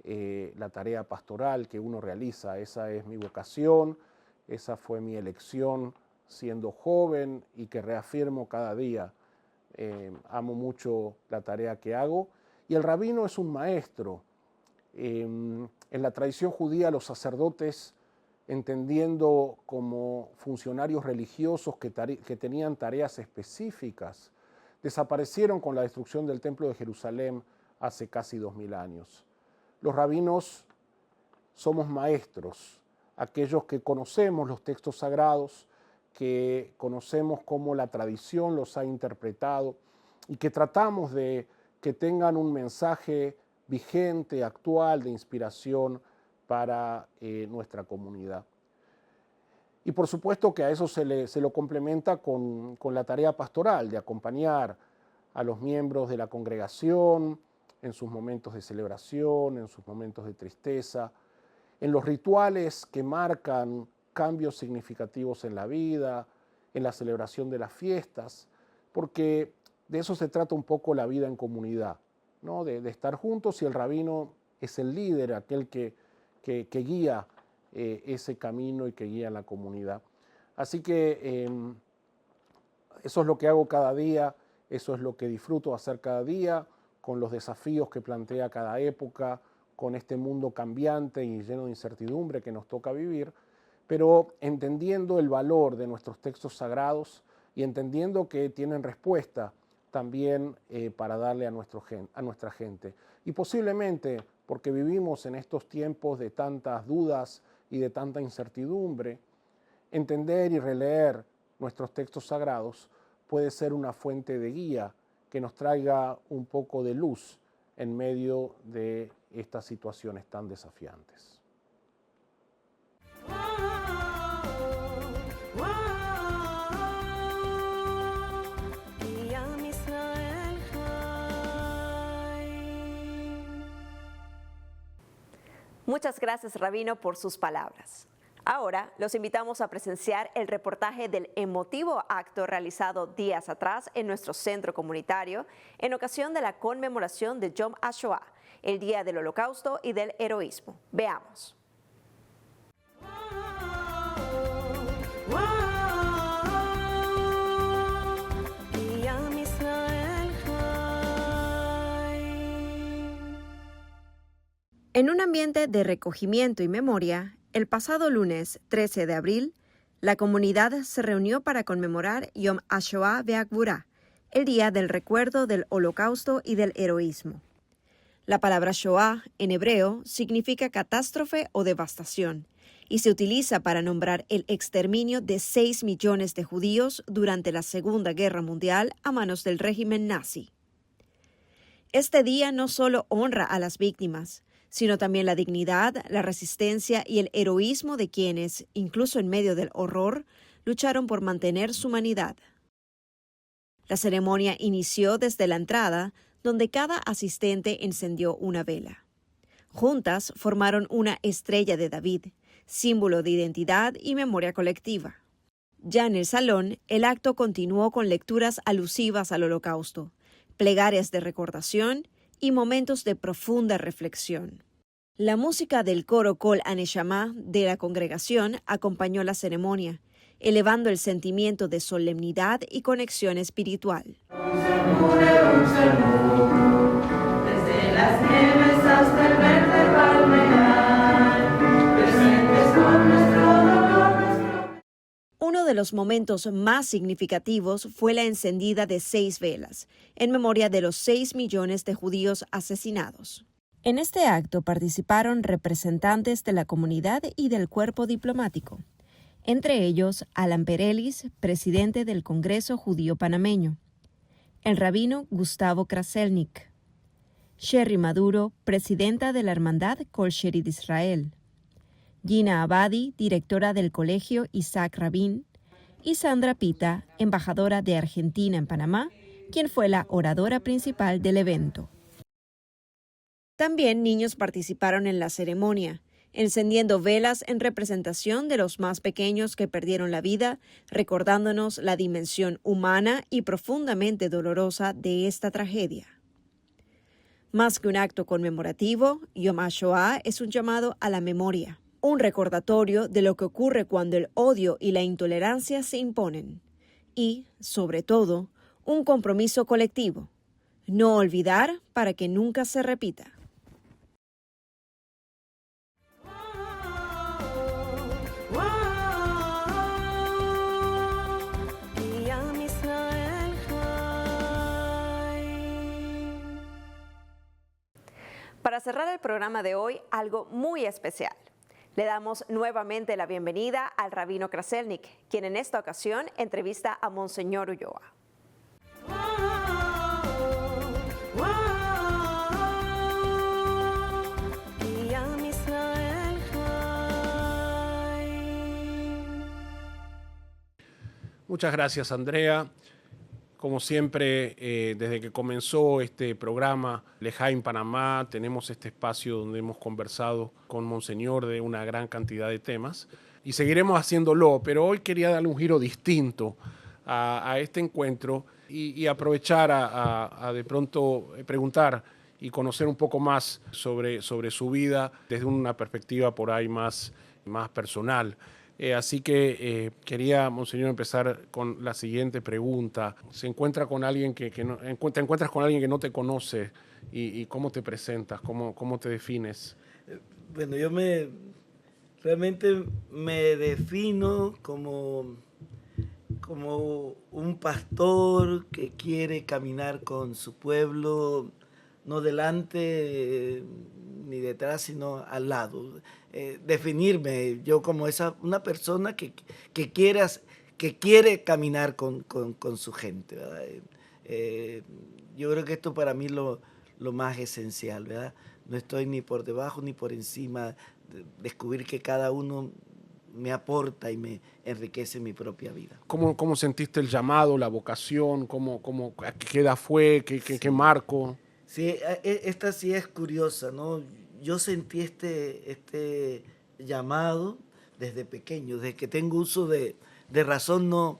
la tarea pastoral que uno realiza. Esa es mi vocación, esa fue mi elección siendo joven y que reafirmo cada día. Amo mucho la tarea que hago y el rabino es un maestro. En la tradición judía los sacerdotes, entendiendo como funcionarios religiosos que tenían tareas específicas, desaparecieron con la destrucción del Templo de Jerusalén hace casi 2000 años. Los rabinos somos maestros, aquellos que conocemos los textos sagrados, que conocemos cómo la tradición los ha interpretado y que tratamos de que tengan un mensaje vigente, actual, de inspiración para nuestra comunidad. Y por supuesto que a eso se lo complementa con la tarea pastoral de acompañar a los miembros de la congregación en sus momentos de celebración, en sus momentos de tristeza, en los rituales que marcan cambios significativos en la vida, en la celebración de las fiestas, porque de eso se trata un poco la vida en comunidad, ¿no? De estar juntos, y el rabino es el líder, aquel que guía ese camino y que guía a la comunidad. Así que eso es lo que hago cada día, eso es lo que disfruto hacer cada día, con los desafíos que plantea cada época, con este mundo cambiante y lleno de incertidumbre que nos toca vivir, pero entendiendo el valor de nuestros textos sagrados y entendiendo que tienen respuesta también para darle a nuestra gente. Y posiblemente, porque vivimos en estos tiempos de tantas dudas y de tanta incertidumbre, entender y releer nuestros textos sagrados puede ser una fuente de guía que nos traiga un poco de luz en medio de estas situaciones tan desafiantes. Muchas gracias, Rabino, por sus palabras. Ahora los invitamos a presenciar el reportaje del emotivo acto realizado días atrás en nuestro centro comunitario en ocasión de la conmemoración de Yom HaShoah, el Día del Holocausto y del Heroísmo. Veamos. En un ambiente de recogimiento y memoria, el pasado lunes 13 de abril, la comunidad se reunió para conmemorar Yom HaShoah ve'Gvurah, el Día del Recuerdo del Holocausto y del Heroísmo. La palabra Shoah en hebreo significa catástrofe o devastación y se utiliza para nombrar el exterminio de 6 millones de judíos durante la Segunda Guerra Mundial a manos del régimen nazi. Este día no solo honra a las víctimas, sino también la dignidad, la resistencia y el heroísmo de quienes, incluso en medio del horror, lucharon por mantener su humanidad. La ceremonia inició desde la entrada, donde cada asistente encendió una vela. Juntas formaron una estrella de David, símbolo de identidad y memoria colectiva. Ya en el salón, el acto continuó con lecturas alusivas al Holocausto, plegarias de recordación y momentos de profunda reflexión. La música del coro Kol HaNeshama de la congregación acompañó la ceremonia, elevando el sentimiento de solemnidad y conexión espiritual. Desde las nieves hasta el verde palmear, presentes con nuestro dolor. Uno de los momentos más significativos fue la encendida de 6 velas, en memoria de los 6 millones de judíos asesinados. En este acto participaron representantes de la comunidad y del cuerpo diplomático, entre ellos Alan Perelis, presidente del Congreso Judío Panameño, el rabino Gustavo Kraselnik, Sherry Maduro, presidenta de la Hermandad Kol Sherit Israel, Gina Abadi, directora del Colegio Isaac Rabin, y Sandra Pita, embajadora de Argentina en Panamá, quien fue la oradora principal del evento. También niños participaron en la ceremonia, encendiendo velas en representación de los más pequeños que perdieron la vida, recordándonos la dimensión humana y profundamente dolorosa de esta tragedia. Más que un acto conmemorativo, Yom HaShoah es un llamado a la memoria, un recordatorio de lo que ocurre cuando el odio y la intolerancia se imponen y, sobre todo, un compromiso colectivo, no olvidar para que nunca se repita. Para cerrar el programa de hoy, algo muy especial. Le damos nuevamente la bienvenida al rabino Kraselnik, quien en esta ocasión entrevista a Monseñor Ulloa. Muchas gracias, Andrea. Como siempre, desde que comenzó este programa Lejaim Panamá, tenemos este espacio donde hemos conversado con Monseñor de una gran cantidad de temas y seguiremos haciéndolo, pero hoy quería darle un giro distinto a este encuentro y aprovechar a de pronto preguntar y conocer un poco más sobre su vida desde una perspectiva por ahí más personal. Así que quería, Monseñor, empezar con la siguiente pregunta. ¿Se encuentra con alguien te encuentras con alguien que no te conoce y cómo te presentas, cómo te defines? Bueno, realmente me defino como un pastor que quiere caminar con su pueblo, no delante ni detrás, sino al lado. Definirme yo como una persona que quiere caminar con su gente, ¿verdad? Yo creo que esto para mí es lo más esencial, ¿verdad? No estoy ni por debajo ni por encima, descubrir que cada uno me aporta y me enriquece mi propia vida. ¿Cómo sentiste el llamado, la vocación? ¿A qué edad fue? ¿Qué marco? Sí, esta sí es curiosa, ¿no? Yo sentí este llamado desde pequeño, desde que tengo uso de razón, no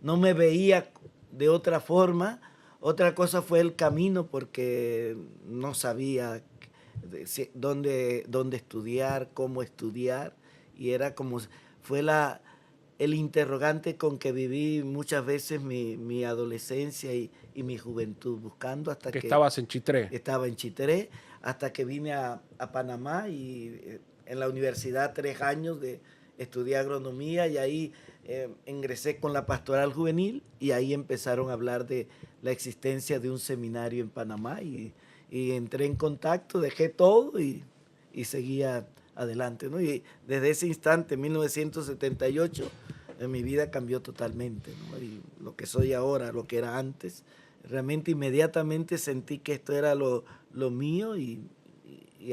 me veía de otra forma. Otra cosa fue el camino, porque no sabía dónde estudiar, cómo estudiar, y era fue el interrogante con que viví muchas veces mi adolescencia y mi juventud, buscando hasta que... estabas en Chitré. Estaba en Chitré, hasta que vine a Panamá y en la universidad 3 años estudié agronomía y ahí ingresé con la pastoral juvenil y ahí empezaron a hablar de la existencia de un seminario en Panamá y entré en contacto, dejé todo y seguía adelante, ¿no? Y desde ese instante, 1978, mi vida cambió totalmente, ¿no? Y lo que soy ahora, lo que era antes, realmente inmediatamente sentí que esto era lo mío y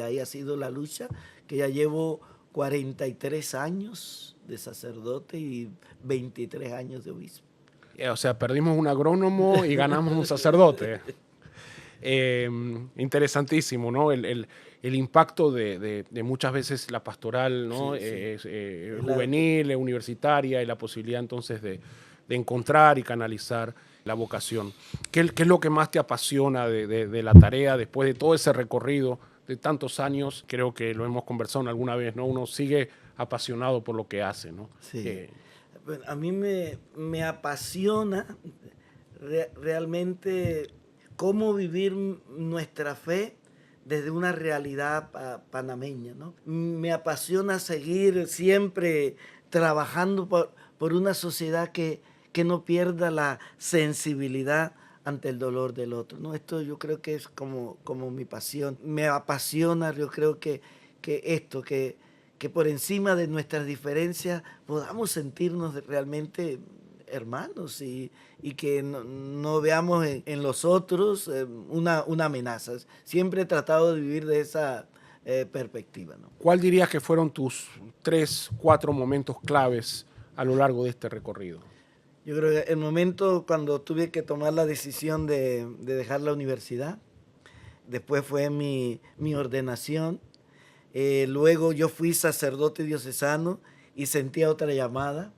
ahí ha sido la lucha, que ya llevo 43 años de sacerdote y 23 años de obispo. O sea, perdimos un agrónomo y ganamos un sacerdote. Interesantísimo, ¿no? El impacto de muchas veces la pastoral, ¿no? Juvenil, universitaria, y la posibilidad entonces de encontrar y canalizar la vocación. ¿Qué es lo que más te apasiona de la tarea después de todo ese recorrido de tantos años? Creo que lo hemos conversado alguna vez, ¿no? Uno sigue apasionado por lo que hace, ¿no? Sí. Bueno, a mí me apasiona realmente cómo vivir nuestra fe desde una realidad panameña, ¿no? Me apasiona seguir siempre trabajando por una sociedad que no pierda la sensibilidad ante el dolor del otro, ¿no? Esto yo creo que es como mi pasión. Me apasiona, yo creo que por encima de nuestras diferencias podamos sentirnos realmente hermanos y que no veamos en los otros una amenaza. Siempre he tratado de vivir de esa perspectiva, ¿no? ¿Cuál dirías que fueron tus 3, 4 momentos claves a lo largo de este recorrido? Yo creo que el momento cuando tuve que tomar la decisión de dejar la universidad, después fue mi ordenación, luego yo fui sacerdote diocesano y sentía otra llamada,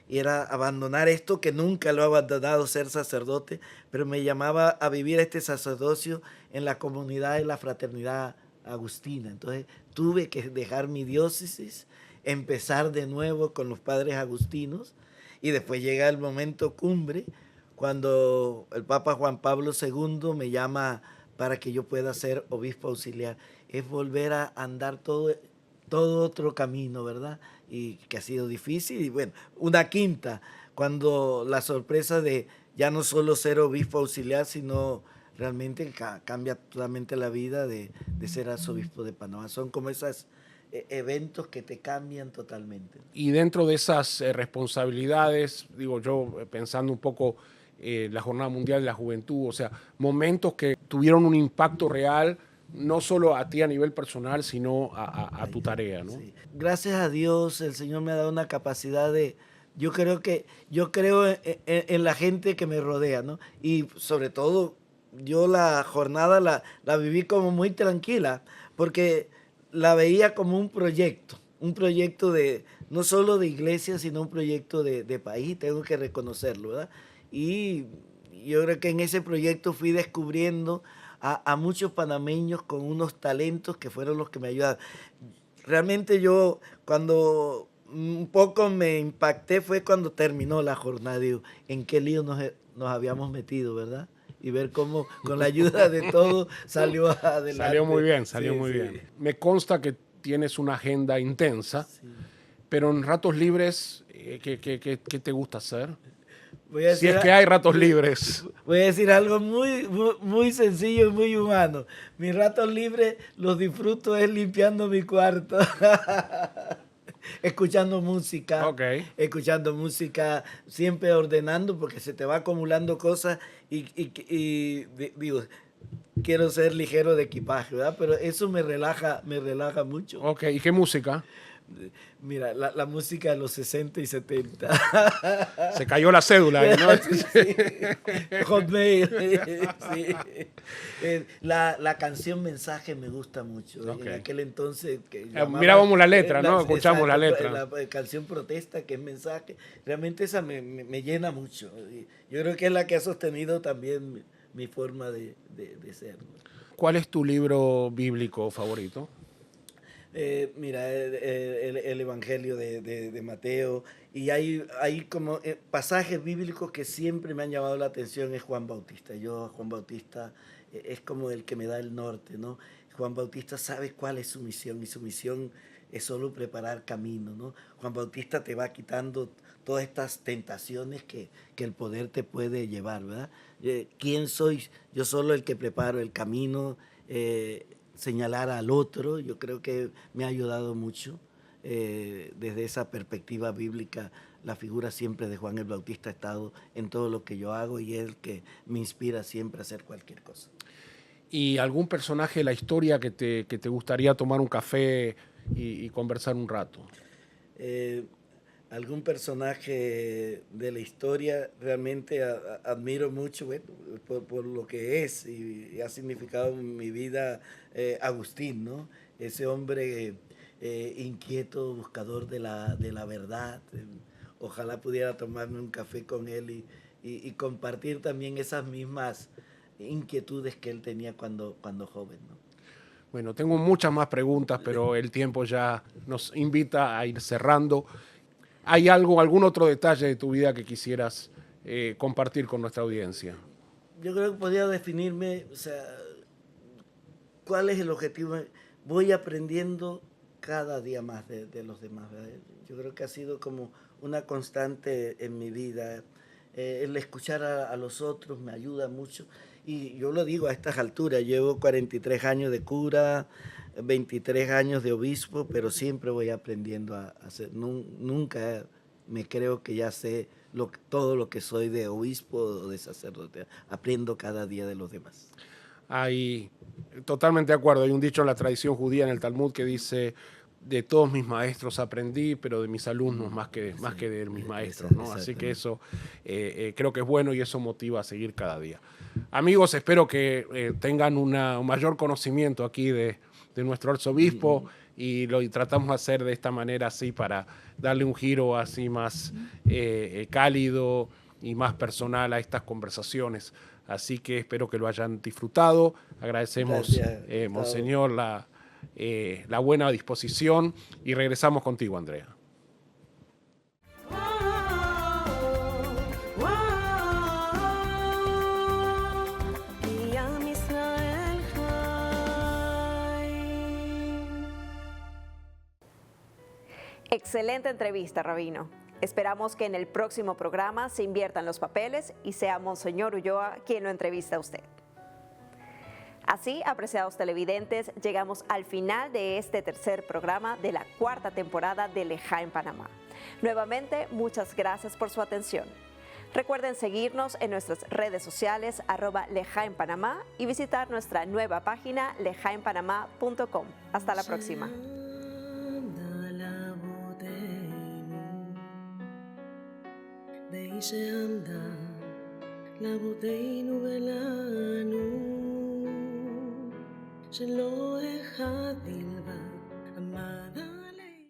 y era abandonar esto que nunca lo he abandonado, ser sacerdote, pero me llamaba a vivir este sacerdocio en la comunidad de la fraternidad agustina. Entonces tuve que dejar mi diócesis, empezar de nuevo con los padres agustinos, y después llega el momento cumbre cuando el Papa Juan Pablo II me llama para que yo pueda ser obispo auxiliar. Es volver a andar todo otro camino, ¿verdad? Y que ha sido difícil. Y bueno, una quinta, cuando la sorpresa de ya no solo ser obispo auxiliar, sino realmente cambia totalmente la vida de ser arzobispo de Panamá. Son como esos eventos que te cambian totalmente. Y dentro de esas responsabilidades, digo yo, pensando un poco la Jornada Mundial de la Juventud, o sea, momentos que tuvieron un impacto real, no solo a ti a nivel personal, sino a tu tarea, ¿no? Sí. Gracias a Dios, el Señor me ha dado una capacidad de yo creo en la gente que me rodea, ¿no? Y sobre todo, yo la jornada la viví como muy tranquila, porque la veía como un proyecto de, no solo de iglesia, sino un proyecto de país, tengo que reconocerlo, ¿verdad? Y yo creo que en ese proyecto fui descubriendo a muchos panameños con unos talentos que fueron los que me ayudaron. Realmente yo, cuando un poco me impacté, fue cuando terminó la jornada, digo, en qué lío nos habíamos metido, ¿verdad? Y ver cómo con la ayuda de todos salió adelante. Salió muy bien, Sí, muy sí. bien. Me consta que tienes una agenda intensa, pero en ratos libres, ¿qué te gusta hacer? Voy a Si decir es que hay ratos libres. Voy a decir algo muy sencillo y muy humano. Mis ratos libres los disfruto es limpiando mi cuarto. Escuchando música, siempre ordenando porque se te va acumulando cosas y digo, quiero ser ligero de equipaje, ¿verdad? Pero eso me relaja mucho. Ok, ¿y qué música? Mira, la música de los 60 y 70. Se cayó la cédula ahí, ¿no? Sí. Hotmail. Sí. La canción Mensaje me gusta mucho. Okay. En aquel entonces... mirábamos la letra, ¿no? Escuchamos la letra. La canción Protesta, que es Mensaje, realmente esa me llena mucho. Yo creo que es la que ha sostenido también mi forma de ser, ¿no? ¿Cuál es tu libro bíblico favorito? Mira, el Evangelio de Mateo, y hay como pasajes bíblicos que siempre me han llamado la atención, es Juan Bautista. Juan Bautista es como el que me da el norte, ¿no? Juan Bautista sabe cuál es su misión, y su misión es solo preparar camino, ¿no? Juan Bautista te va quitando todas estas tentaciones que el poder te puede llevar, ¿verdad? ¿Quién soy? Yo solo el que preparo el camino, señalar al otro. Yo creo que me ha ayudado mucho desde esa perspectiva bíblica. La figura siempre de Juan el Bautista ha estado en todo lo que yo hago y es el que me inspira siempre a hacer cualquier cosa. ¿Y algún personaje de la historia que te gustaría tomar un café y conversar un rato? Algún personaje de la historia realmente admiro mucho, bueno, por lo que es y ha significado en mi vida, Agustín, ¿no? Ese hombre inquieto, buscador de la verdad. Ojalá pudiera tomarme un café con él y compartir también esas mismas inquietudes que él tenía cuando joven, ¿no? Bueno, tengo muchas más preguntas, pero el tiempo ya nos invita a ir cerrando. ¿Hay algún otro detalle de tu vida que quisieras compartir con nuestra audiencia? Yo creo que podría definirme, o sea, ¿cuál es el objetivo? Voy aprendiendo cada día más de los demás, ¿verdad? Yo creo que ha sido como una constante en mi vida. El escuchar a los otros me ayuda mucho. Y yo lo digo a estas alturas, llevo 43 años de cura, 23 años de obispo, pero siempre voy aprendiendo a hacer. Nunca me creo que ya sé todo lo que soy de obispo o de sacerdote. Aprendo cada día de los demás. Totalmente de acuerdo. Hay un dicho en la tradición judía, en el Talmud, que dice: de todos mis maestros aprendí, pero de mis alumnos más que de mis maestros, ¿no? Así que eso creo que es bueno y eso motiva a seguir cada día. Amigos, espero que tengan un mayor conocimiento aquí de nuestro arzobispo y lo tratamos de hacer de esta manera así para darle un giro así más cálido y más personal a estas conversaciones. Así que espero que lo hayan disfrutado. Agradecemos, Monseñor, la buena disposición y regresamos contigo, Andrea. Excelente entrevista, Rabino. Esperamos que en el próximo programa se inviertan los papeles y sea Monseñor Ulloa quien lo entrevista a usted. Así, apreciados televidentes, llegamos al final de este tercer programa de la cuarta temporada de Lejaim Panamá. Nuevamente, muchas gracias por su atención. Recuerden seguirnos en nuestras redes sociales @Lejaim Panamá y visitar nuestra nueva página lejaimpanamá.com. Hasta la próxima. שעמדה לאבותינו ולנו, שלא אחד בלבד